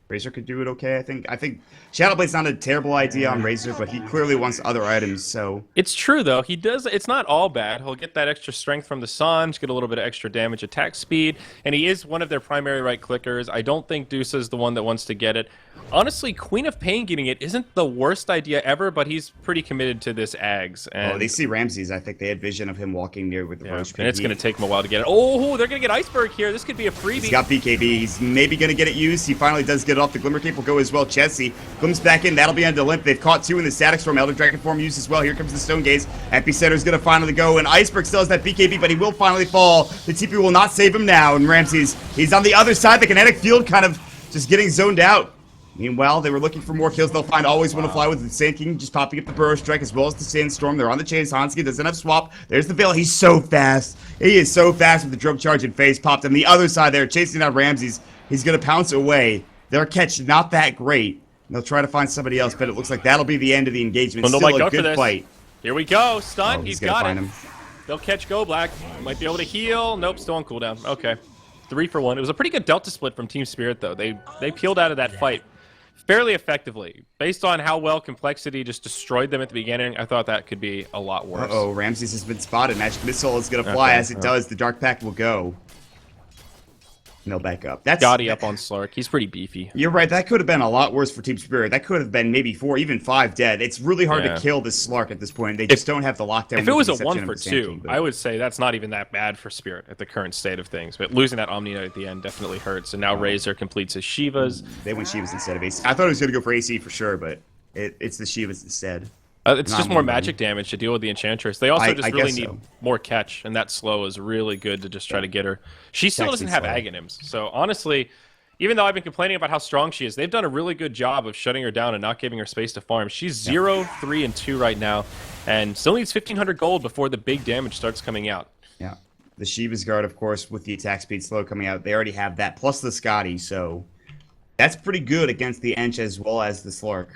Razor could do it okay, I think. I think Shadowblade's not a terrible idea on Razor, but he clearly wants other items, so... It's true, though. He does. It's not all bad. He'll get that extra strength from the Suns, get a little bit of extra damage attack speed, and he is one of their primary right clickers. I don't think Deuce is the one that wants to get it. Honestly, Queen of Pain getting it isn't the worst idea ever, but he's pretty committed to this Ags. And, they see Ramses. I think they had vision of him walking near with the Roche. and it's going to take him a while to get it. Oh, they're going to get Iceberg here. This could be a freebie. He's got BKB. He's maybe going to get it used. He finally does get it off. The Glimmer Cape will go as well. Chessie comes back in. That'll be on Limp. They've caught 2 in the Static Storm. Elder Dragon form used as well. Here comes the Stone Gaze. Epicenter's going to finally go, and Iceberg still has that BKB, but he will finally fall. The TP will not save him now, and Ramses, he's on the other side. The kinetic field kind of just getting zoned out. Meanwhile, they were looking for more kills. They'll find Always Want to Fly with the Sand King just popping up the Burrow Strike as well as the Sandstorm. They're on the chase. Hansky doesn't have swap. There's the Veil. He's so fast. He is so fast with the drum charge and face popped. On the other side there, chasing down Ramses. He's going to pounce away. Their catch not that great. They'll try to find somebody else, but it looks like that'll be the end of the engagement. Well, Still go a for good this. fight. Here we go. Stun. Oh, he's gonna got find it. him. They'll catch Go Black. Might be able to heal. Nope, still on cooldown. Okay. 3 for 1. It was a pretty good Delta split from Team Spirit, though. They peeled out of that fight fairly effectively. Based on how well Complexity just destroyed them at the beginning, I thought that could be a lot worse. Uh-oh, Ramses has been spotted. Magic Missile is going to fly. As it does, the Dark Pact will go. And they'll back up. That's Gotti up on Slark. He's pretty beefy. You're right. That could have been a lot worse for Team Spirit. That could have been maybe 4, even 5 dead. It's really hard to kill this Slark at this point. They just don't have the lockdown. If it was a with the 1 exception for of the Sand 2, King, but- I would say that's not even that bad for Spirit at the current state of things. But losing that Omni Knight at the end definitely hurts. And now Razor completes his Shivas. They went Shivas instead of AC. I thought it was going to go for AC for sure, but it's the Shivas instead. It's Not just more moving. magic damage to deal with the Enchantress. They also I just really guess need so. more catch, and that slow is really good to just try to get her. She still Sexy doesn't have slow. Aghanims, so honestly, even though I've been complaining about how strong she is, they've done a really good job of shutting her down and not giving her space to farm. She's 0, 3, and 2 right now, and still needs 1,500 gold before the big damage starts coming out. Yeah. The Shiva's Guard, of course, with the attack speed slow coming out, they already have that, plus the Scotty, so that's pretty good against the Ench as well as the Slark.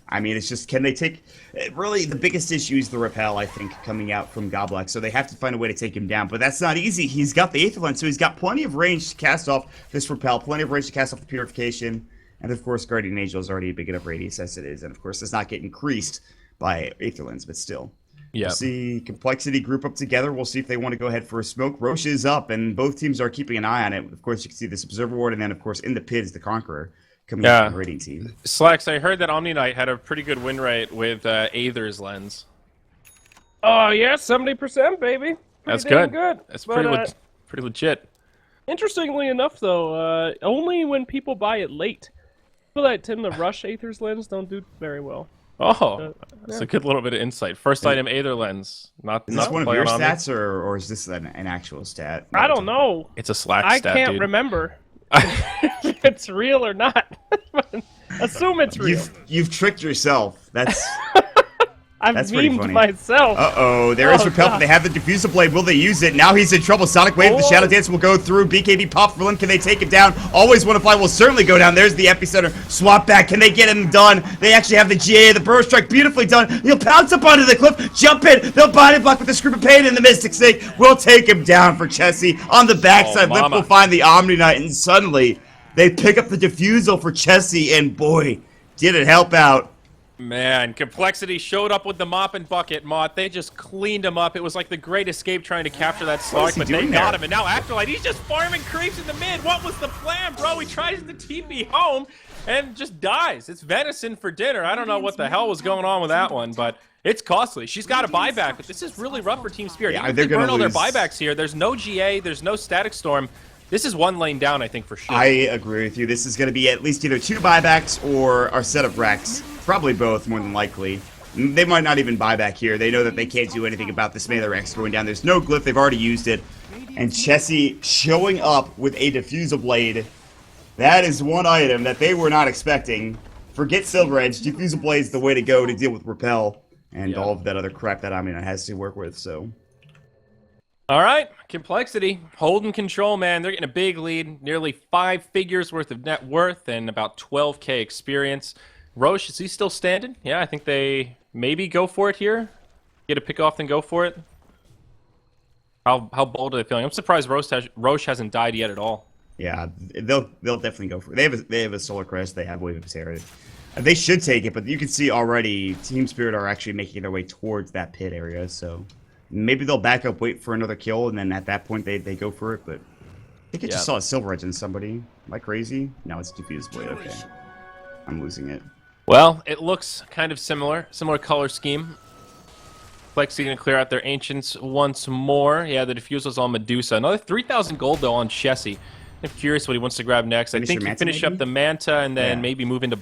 I mean, it's just, can they take... Really, the biggest issue is the Repel, I think, coming out from Goblak, so they have to find a way to take him down, but that's not easy. He's got the Aether Lens, so he's got plenty of range to cast off this Repel, plenty of range to cast off the Purification, and of course, Guardian Angel is already a big enough radius as it is, and of course, does not get increased by Aether Lens, but still. Yeah. We'll see Complexity group up together. We'll see if they want to go ahead for a smoke. Roche is up, and both teams are keeping an eye on it. Of course, you can see this Observer Ward, and then, of course, in the pit is the Conqueror coming up from the Raiding team. Slacks, I heard that Omni Knight had a pretty good win rate with Aether's Lens. Oh yeah, 70%, baby. That's Pretty damn good. That's pretty, pretty legit. Interestingly enough, though, only when people buy it late. People that tend to rush Aether's Lens don't do very well. Oh, that's a good little bit of insight. First item, Aether Lens. Not Is this one of your Omni. stats, or is this an actual stat? I don't know. It's a Slack I stat, can't dude. remember if it's real or not. Assume it's real. You've tricked yourself. That's... I've That's pretty memed funny. myself. Uh-oh, there is Oh, Repel, God. but they have the Diffusal Blade. Will they use it? Now he's in trouble. Sonic Wave, the Oh. Shadow Dance will go through. BKB pop for him. Can they take him down? Always Want to Fly will certainly go down. There's the Epicenter. Swap back. Can they get him done? They actually have the GA, the Burrow Strike, beautifully done. He'll pounce up onto the cliff, jump in. They'll body block with the Scream of Pain, and the Mystic Snake will take him down for Chessie. On the backside, Limp mama. will find the Omni Knight, and suddenly they pick up the Diffusal for Chessie, and boy, did it help out. Man, Complexity showed up with the mop and bucket, Mott. They just cleaned him up. It was like the great escape trying to capture that What is Slark, he but they doing got there? him. And now Afterlight, he's just farming creeps in the mid. What was the plan, bro? He tries to TP home and just dies. It's venison for dinner. I don't know what the hell was going on with that one, but it's costly. She's got a buyback, but this is really rough for Team Spirit. Yeah, Even if they're they burn gonna all their lose. buybacks here. There's no GA, there's no Static Storm. This is one lane down, I think, for sure. I agree with you. This is going to be at least either 2 buybacks or a set of Rex. Probably both, more than likely. They might not even buy back here. They know that they can't do anything about this Melee Rex going down. There's no glyph. They've already used it. And Chessie showing up with a Diffusal Blade. That is one item that they were not expecting. Forget Silver Edge. Diffusal Blade is the way to go to deal with Repel and all of that other crap that Omni has to work with, so... All right, Complexity, holding control, man. They're getting a big lead, nearly 5 figures worth of net worth and about 12k experience. Roche, is he still standing? Yeah, I think they maybe go for it here. Get a pick off, then go for it. How bold are they feeling? I'm surprised Roche hasn't died yet at all. Yeah, they'll definitely go for it. They have a Solar Crest. They have Wave of Terror. They should take it, but you can see already Team Spirit are actually making their way towards that pit area. So maybe they'll back up, wait for another kill, and then at that point they go for it. But I think I just saw a Silver Edge in somebody. Am I crazy? No, it's Diffuse Blade. Okay, I'm losing it. Well, it looks kind of similar color scheme. Complexity gonna clear out their Ancients once more. Yeah, the Diffusal's on Medusa. Another 3,000 gold though on Chessie. I'm curious what he wants to grab next. I think he finish up the Manta and then maybe move into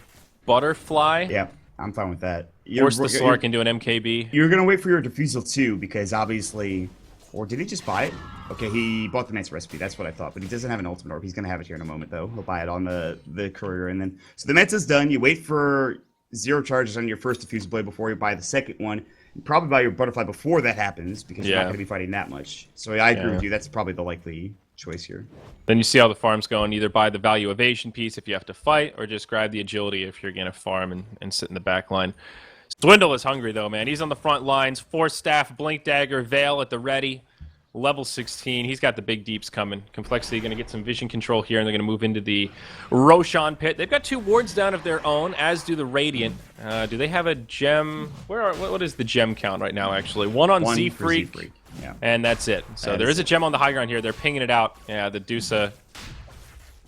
Butterfly. Yeah, I'm fine with that. Force the Slark into an MKB. You're gonna wait for your Diffusal too, because obviously, or did he just buy it? Okay, he bought the Manta recipe. That's what I thought, but he doesn't have an ultimate orb. He's gonna have it here in a moment though. He'll buy it on the courier, and then so the Manta's done. You wait for 0 charges on your first Diffusal Blade before you buy the second one. You probably buy your Butterfly before that happens because you're not going to be fighting that much. So I agree with you. That's probably the likely choice here. Then you see how the farm's going. Either buy the value evasion piece if you have to fight, or just grab the agility if you're going to farm and sit in the back line. Swindle is hungry, though, man. He's on the front lines. Force Staff, Blink Dagger, Veil at the ready. Level 16. He's got the big deeps coming. Complexity going to get some vision control here, and they're going to move into the Roshan pit. They've got 2 wards down of their own, as do the Radiant. Do they have a gem? What is the gem count right now, actually? One on Z-Freak, and that's it. So there is a gem on the high ground here. They're pinging it out. Yeah, the Dusa.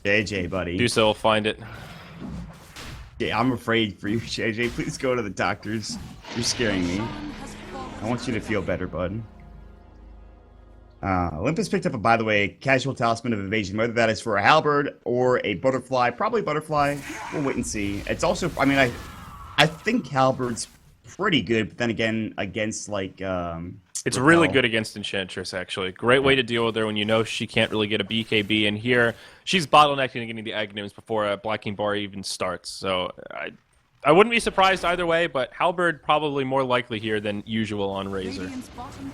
JJ, buddy. Dusa will find it. Yeah, I'm afraid for you, JJ. Please go to the doctors. You're scaring me. I want you to feel better, bud. Olympus picked up, by the way, Casual Talisman of Evasion. Whether that is for a Halberd or a Butterfly. Probably Butterfly. We'll wait and see. It's also, I mean, I think Halberd's pretty good, but then again, against, like, it's really good against Enchantress, actually. Great way to deal with her when you know she can't really get a BKB. And here, she's bottlenecking and getting the Aghanims before a Black King Bar even starts. So, I wouldn't be surprised either way, but Halberd probably more likely here than usual on Razor.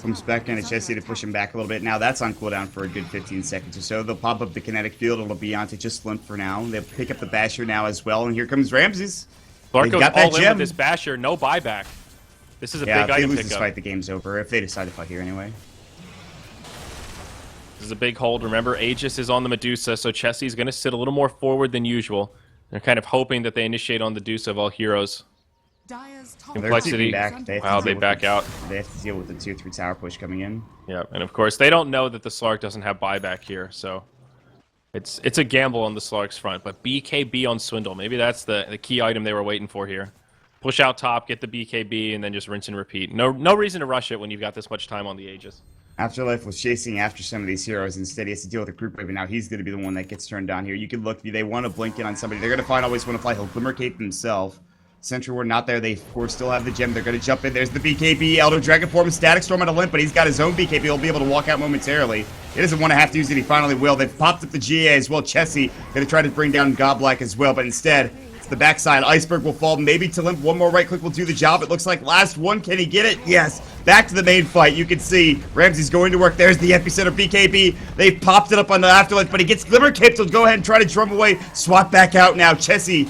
Comes back into Chessie to push him back a little bit. Now that's on cooldown for a good 15 seconds or so. They'll pop up the kinetic field. It'll be onto just Limp for now. They'll pick up the Basher now as well, and here comes Ramses. Clark goes all in with this Basher, no buyback. This is a big item pickup. If they lose this fight, the game's over. If they decide to fight here anyway. This is a big hold. Remember, Aegis is on the Medusa, so Chessie's going to sit a little more forward than usual. They're kind of hoping that they initiate on the Deuce of all heroes. Complexity. Wow, they back out. They have to deal with the tier 3 tower push coming in. Yeah, and of course, they don't know that the Slark doesn't have buyback here, so it's a gamble on the Slark's front. But BKB on Swindle, maybe that's the key item they were waiting for here. Push out top, get the BKB, and then just rinse and repeat. No reason to rush it when you've got this much time on the Aegis. Afterlife was chasing after some of these heroes. Instead, he has to deal with a group wave, and now he's going to be the one that gets turned down here. You can look, they want to blink in on somebody. They're going to find always want to fly. He'll Glimmer Cape himself. Sentry Ward not there. They, of course, still have the gem. They're going to jump in. There's the BKB. Elder Dragon Form, Static Storm on a limp, but he's got his own BKB. He'll be able to walk out momentarily. He doesn't want to have to use it. He finally will. They've popped up the GA as well. Chessie going to try to bring down Godlike as well, but instead, it's the backside. Iceberg will fall maybe to limp. One more right click will do the job. It looks like last one. Can he get it? Yes. Back to the main fight. You can see Ramsey's going to work. There's the epicenter BKB. They've popped it up on the Afterlife, but he gets Glimmer Cape. He'll go ahead and try to drum away. Swap back out now. Chessie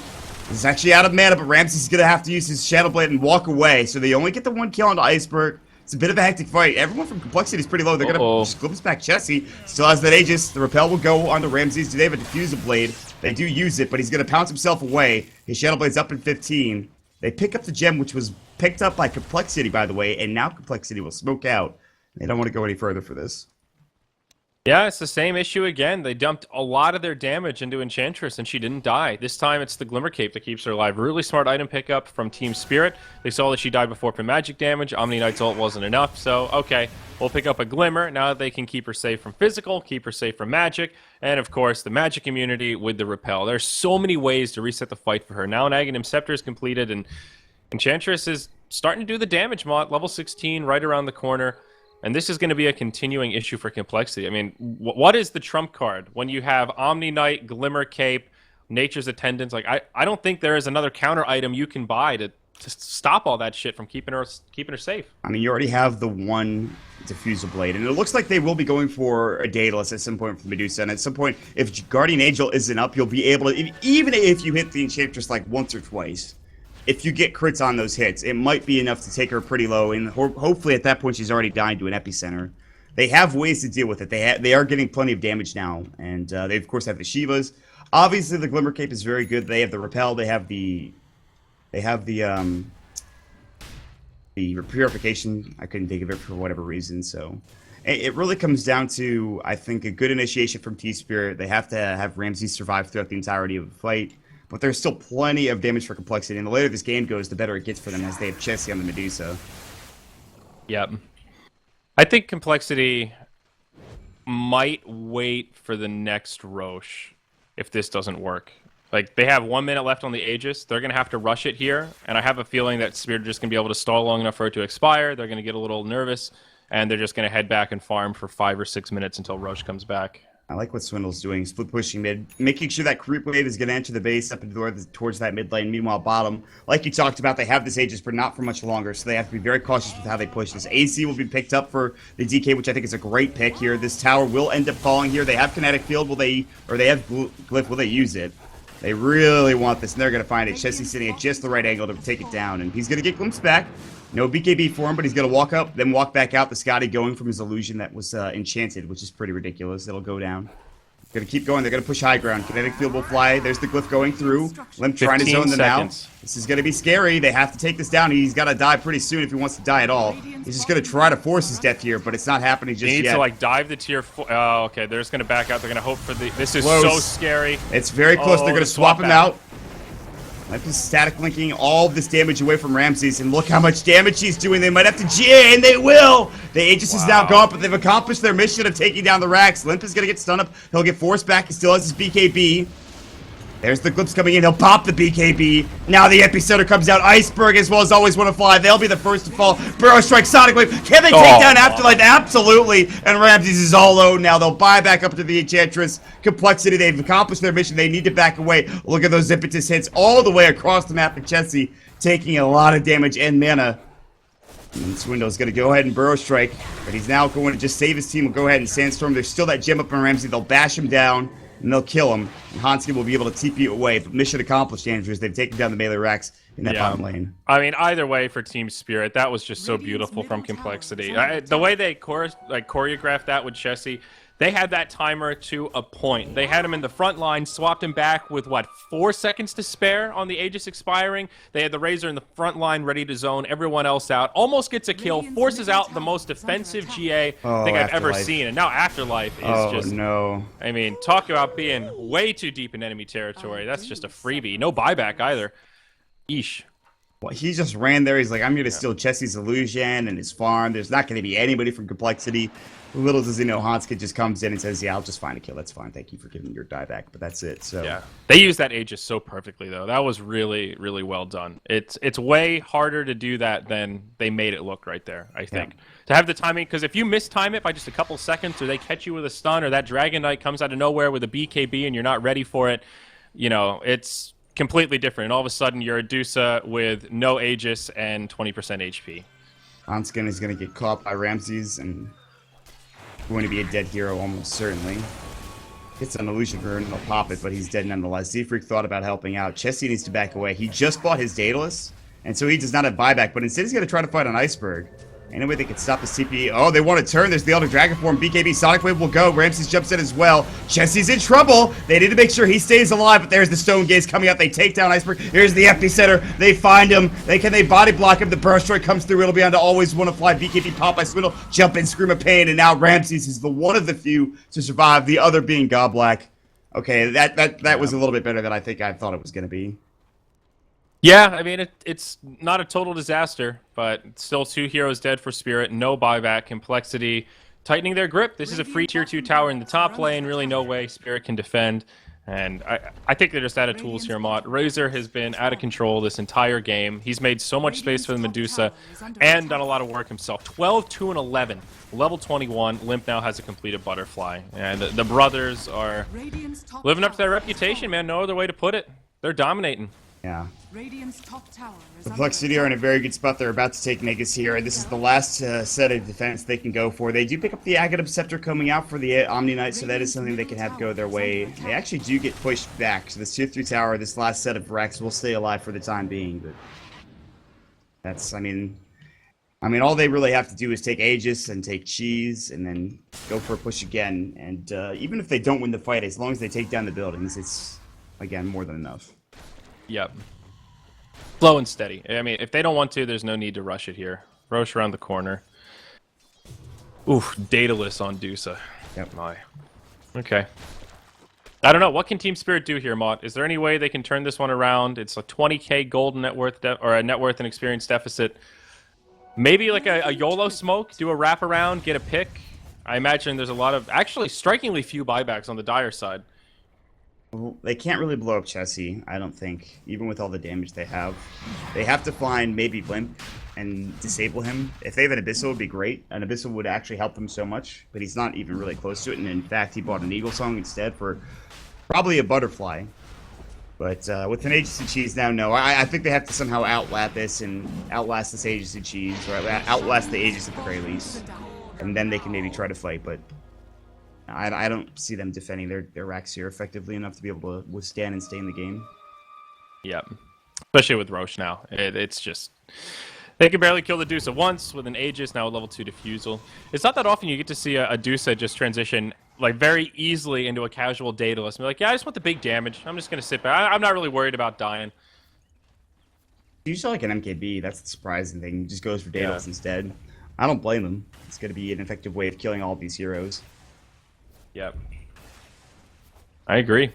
is actually out of mana, but Ramsey's going to have to use his Shadow Blade and walk away. So they only get the 1 kill onto Iceberg. It's a bit of a hectic fight. Everyone from Complexity is pretty low. They're going to just glimpse back Chessie. Still has that Aegis. The Repel will go onto Ramses. Do they have a Diffuser Blade? They do use it, but he's going to pounce himself away. His Shadow Blade's up in 15. They pick up the gem, which was picked up by Complexity, by the way, and now Complexity will smoke out. They don't want to go any further for this. Yeah, it's the same issue again. They dumped a lot of their damage into Enchantress, and she didn't die. This time, it's the Glimmer Cape that keeps her alive. Really smart item pickup from Team Spirit. They saw that she died before for magic damage. Omni Knight's ult wasn't enough, so okay, we'll pick up a Glimmer. Now they can keep her safe from physical, keep her safe from magic, and of course, the magic immunity with the Repel. There's so many ways to reset the fight for her. Now an Aghanim Scepter is completed, and Enchantress is starting to do the damage mod. Level 16, right around the corner. And this is going to be a continuing issue for Complexity. I mean, what is the trump card when you have Omni Knight, Glimmer Cape, Nature's Attendants? Like, I don't think there is another counter item you can buy to stop all that shit from keeping her safe. I mean, you already have the 1 Diffuser Blade, and it looks like they will be going for a Daedalus at some point for Medusa. And at some point, if Guardian Angel isn't up, you'll be able to, even if you hit the Enchantress like once or twice, if you get crits on those hits, it might be enough to take her pretty low, and hopefully at that point she's already died to an epicenter. they have ways to deal with it. They are getting plenty of damage now, and they of course have the Shivas. Obviously, the Glimmer Cape is very good. They have the Repel. They have the Purification. I couldn't think of it for whatever reason. So it really comes down to, I think, a good initiation from T-Spirit. They have to have Ramses survive throughout the entirety of the fight. But there's still plenty of damage for Complexity. And the later this game goes, the better it gets for them as they have Chessie on the Medusa. Yep. I think Complexity might wait for the next Roche if this doesn't work. Like, they have 1 minute left on the Aegis. They're going to have to rush it here. And I have a feeling that Spirit are just going to be able to stall long enough for it to expire. They're going to get a little nervous. And they're just going to head back and farm for 5 or 6 minutes until Roche comes back. I like what Swindle's doing, split pushing mid, making sure that creep wave is going to enter the base up towards that mid lane. Meanwhile, bottom, like you talked about, they have this Aegis, but not for much longer, so they have to be very cautious with how they push this. AC will be picked up for the DK, which I think is a great pick here. This tower will end up falling here. They have Kinetic Field, they have Glyph, will they use it? They really want this, and they're going to find it. Chessie sitting at just the right angle to take it down, and he's going to get glimpsed back. No BKB for him, but he's going to walk up, then walk back out. The Scotty going from his illusion that was enchanted, which is pretty ridiculous. It'll go down. Going to keep going. They're going to push high ground. Kinetic Field will fly. There's the Glyph going through. Limp trying to zone them out. This is going to be scary. They have to take this down. He's got to die pretty soon if he wants to die at all. He's just going to try to force his death here, but it's not happening just yet. He needs to, like, dive the tier 4. Oh, okay. They're just going to back out. They're going to hope for the... This is so scary. It's very close. They're going to swap him out. Limp is static linking all of this damage away from Ramses, and look how much damage he's doing. They might have to GA, and they will! The Aegis is now gone, but they've accomplished their mission of taking down the racks. Limp is going to get stunned up. He'll get forced back. He still has his BKB. There's the Glyphs coming in. He'll pop the BKB. Now the Epicenter comes out. Iceberg as well as Always Want to Fly. They'll be the first to fall. Burrow Strike, Sonic Wave. Can they take down Afterlife? Absolutely. And Ramses is all alone now. They'll buy back up to the Enchantress. Complexity, they've accomplished their mission. They need to back away. Look at those impetus hits all the way across the map of Chessie, taking a lot of damage and mana. And Swindle's going to go ahead and Burrow Strike, but he's now going to just save his team. Will go ahead and Sandstorm. There's still that gem up on Ramsey. They'll bash him down, and they'll kill him. And Hansky will be able to TP away. But mission accomplished, Andrews. They've taken down the melee racks in that bottom lane. I mean, either way for Team Spirit, that was just so beautiful from Complexity. The way they choreographed that with Chessie, they had that timer to a point. They had him in the front line, swapped him back with, 4 seconds to spare on the Aegis expiring. They had the Razor in the front line ready to zone everyone else out. Almost gets a kill, forces out the most defensive GA I think I've ever seen. And now Afterlife is just... no. I mean, talk about being way too deep in enemy territory. That's just a freebie. No buyback either. Eesh. Well, he just ran there. He's like, I'm going to steal Chessie's illusion and his farm. There's not going to be anybody from Complexity. Little does he know, Hanska just comes in and says, yeah, I'll just find a kill. That's fine. Thank you for giving your die back. But that's it. So yeah, they used that Aegis so perfectly, though. That was really, really well done. It's way harder to do that than they made it look right there, I think. Yeah. To have the timing, because if you mistime it by just a couple seconds, or they catch you with a stun, or that Dragon Knight comes out of nowhere with a BKB and you're not ready for it, you know, it's completely different. And all of a sudden, you're a Dusa with no Aegis and 20% HP. Hanskin is going to get caught by Ramses and going to be a dead hero almost certainly. Gets an illusion burn, he'll pop it, but he's dead nonetheless. Z-Freak thought about helping out. Chessie needs to back away. He just bought his Daedalus, and so he does not have buyback, but instead he's going to try to fight on Iceberg. Anyway, they can stop the CP. Oh, they want to turn. There's the Elder Dragon form. BKB Sonic Wave will go. Ramses jumps in as well. Chessie's in trouble. They need to make sure he stays alive, but there's the Stone Gaze coming out. They take down Iceberg. Here's the Epicenter. They find him. They body block him. The Burst Strike comes through. It'll be on to Always Want to Fly. BKB pop by Swindle. Jump in, Scream of Pain, and now Ramses is the one of the few to survive. The other being Godblack. Okay, that was a little bit better than I think I thought it was going to be. Yeah, I mean, it's not a total disaster, but still 2 heroes dead for Spirit, no buyback, Complexity tightening their grip. This is a free tier 2 tower in the top lane, really no way Spirit can defend, and I think they're just out of tools here, Mott. Razor has been out of control this entire game. He's made so much space for the Medusa and done a lot of work himself. 12, 2, and 11, level 21. Limp now has a completed Butterfly, and the brothers are living up to their reputation, man. No other way to put it. They're dominating. Yeah. Complexity are in a very good spot. They're about to take Negus here, and this is the last set of defense they can go for. They do pick up the Aghanim Scepter coming out for the Omni Knight, so that is something they can have go their way. They actually do get pushed back, so this tier 3 tower, this last set of racks will stay alive for the time being, but that's, I mean, I mean, all they really have to do is take Aegis and take Cheese and then go for a push again. And even if they don't win the fight, as long as they take down the buildings, it's, again, more than enough. Yep. Slow and steady. I mean, if they don't want to, there's no need to rush it here. Roche around the corner. Oof, dataless on Dusa. Yep. My. Okay. I don't know. What can Team Spirit do here, Mott? Is there any way they can turn this one around? It's a 20k gold net worth or a net worth and experience deficit. Maybe like a YOLO smoke, do a wraparound, get a pick. I imagine there's a lot of, actually strikingly few buybacks on the Dire side. Well, they can't really blow up Chessie, I don't think, even with all the damage they have. They have to find maybe Blimp and disable him. If they have an Abyssal, it would be great. An Abyssal would actually help them so much, but he's not even really close to it, and in fact, he bought an Eagle Song instead for probably a Butterfly. But with an Aegis and Cheese now, no. I think they have to somehow outlap this and outlast this Aegis and Cheese, or outlast the Aegis at the very least. And then they can maybe try to fight, but I don't see them defending their racks here effectively enough to be able to withstand and stay in the game. Yep. Especially with Roche now. It's just... They can barely kill the Dusa once with an Aegis, now a level 2 Diffusal. It's not that often you get to see a Dusa just transition like very easily into a casual Daedalus. And be like, yeah, I just want the big damage. I'm just going to sit back. I'm not really worried about dying. You saw like an MKB, that's the surprising thing. He just goes for Daedalus instead. I don't blame him. It's going to be an effective way of killing all of these heroes. Yep. I agree.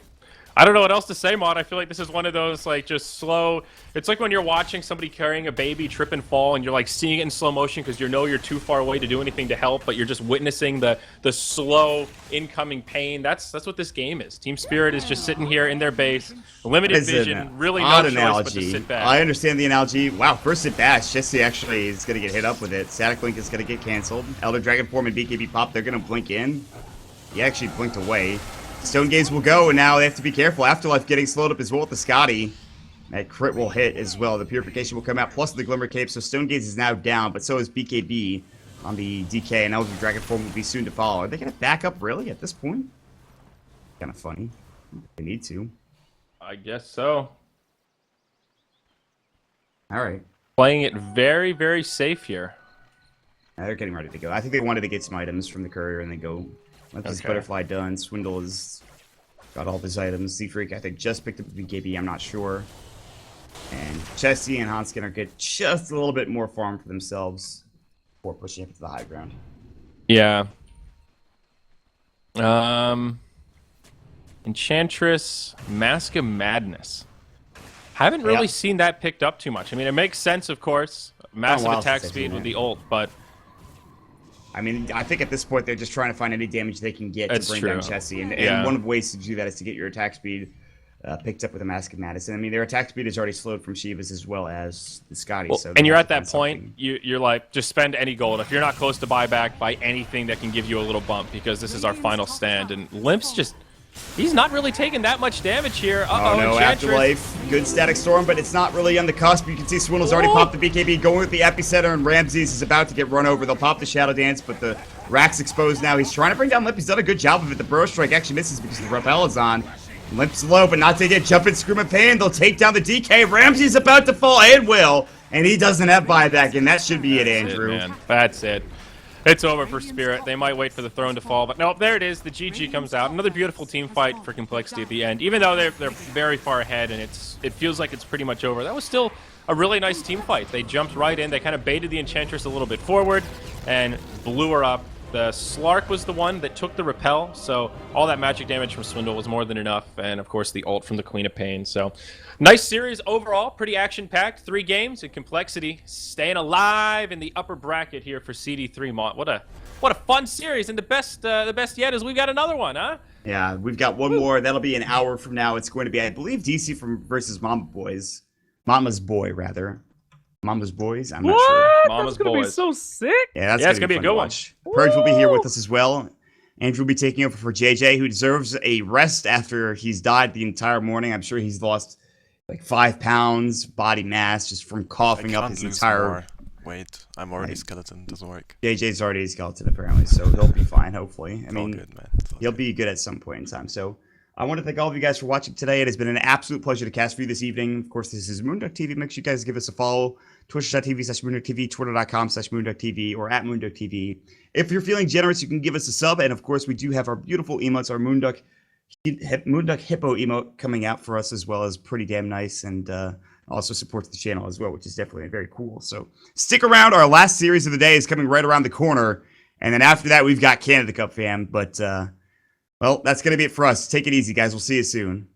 I don't know what else to say, Mod. I feel like this is one of those, like, just slow... It's like when you're watching somebody carrying a baby trip and fall, and you're, like, seeing it in slow motion because you know you're too far away to do anything to help, but you're just witnessing the slow incoming pain. That's what this game is. Team Spirit is just sitting here in their base, limited vision, really no choice but to sit back. I understand the analogy. Wow, first at bash, Jesse actually is going to get hit up with it. Static Link is going to get canceled. Elder Dragon Form and BKB Pop, they're going to blink in. He actually blinked away. Stone Gaze will go, and now they have to be careful. Afterlife getting slowed up as well with the Scotty. That crit will hit as well. The Purification will come out, plus the Glimmer Cape. So Stone Gaze is now down, but so is BKB on the DK, and Elder Dragon Form will be soon to follow. Are they going to back up, really, at this point? Kind of funny. They need to. I guess so. All right. Playing it very, very safe here. Now they're getting ready to go. I think they wanted to get some items from the courier, and they go... Let this Butterfly done. Swindle has got all of his items. Sea Freak, I think, just picked up the BKB. I'm not sure. And Chessie and Hanskin are get just a little bit more farm for themselves before pushing up to the high ground. Yeah. Enchantress, Mask of Madness. Haven't really seen that picked up too much. I mean, it makes sense, of course. Massive attack speed with the ult, but... I mean, I think at this point they're just trying to find any damage they can get to bring down Chessie. And one of the ways to do that is to get your attack speed picked up with a Mask of Madness. And I mean, their attack speed is already slowed from Shiva's as well as the Scotty. Well, so and you're at that point, you're like, just spend any gold. If you're not close to buyback, buy anything that can give you a little bump, because this is our final stand. And Limp's just... He's not really taking that much damage here. Oh no, Afterlife. Good Static Storm, but it's not really on the cusp. You can see Swindle's already popped the BKB, going with the Epicenter, and Ramses is about to get run over. They'll pop the Shadow Dance, but the rack's exposed now. He's trying to bring down Limp. He's done a good job of it. The Burrow Strike actually misses because the Repel is on. Limp's low, but not taking a jump and Scream of Pain. They'll take down the DK. Ramsey's about to fall, and will. And he doesn't have buyback, and that should be it, Andrew. That's it, man. That's it. It's over for Spirit. They might wait for the throne to fall, but nope, there it is. The GG comes out. Another beautiful team fight for Complexity at the end. Even though they're very far ahead and it feels like it's pretty much over, that was still a really nice team fight. They jumped right in. They kind of baited the Enchantress a little bit forward and blew her up. The Slark was the one that took the repel, so all that magic damage from Swindle was more than enough, and of course the ult from the Queen of Pain. So nice series overall, pretty action-packed. 3 games, and Complexity staying alive in the upper bracket here for CD3. Mont. What a fun series, and the best yet is we've got another one, huh? Yeah, we've got one more. That'll be an hour from now. It's going to be, I believe, DC versus Mama's Boy, rather. Mama's Boys? I'm not sure. Mama's That's gonna Boys. be so sick. Yeah, that's gonna be a good one. Purge will be here with us as well. Andrew will be taking over for JJ, who deserves a rest after he's died the entire morning. I'm sure he's lost like 5 pounds body mass just from coughing up his entire... More. Wait, I'm already skeleton. Doesn't work. JJ's already a skeleton apparently, so he'll be fine. Hopefully, I mean, good, man. He'll be good at some point in time. So I want to thank all of you guys for watching today. It has been an absolute pleasure to cast for you this evening. Of course, this is Moonduck TV. Make sure you guys give us a follow. Twitch.tv/MoonduckTV, Twitter.com/MoonduckTV, or at MoonduckTV. If you're feeling generous, you can give us a sub. And of course, we do have our beautiful emotes, our Moonduck Hippo emote coming out for us as well, as pretty damn nice, and also supports the channel as well, which is definitely very cool. So stick around. Our last series of the day is coming right around the corner. And then after that, we've got Canada Cup, fam. But, well, that's going to be it for us. Take it easy, guys. We'll see you soon.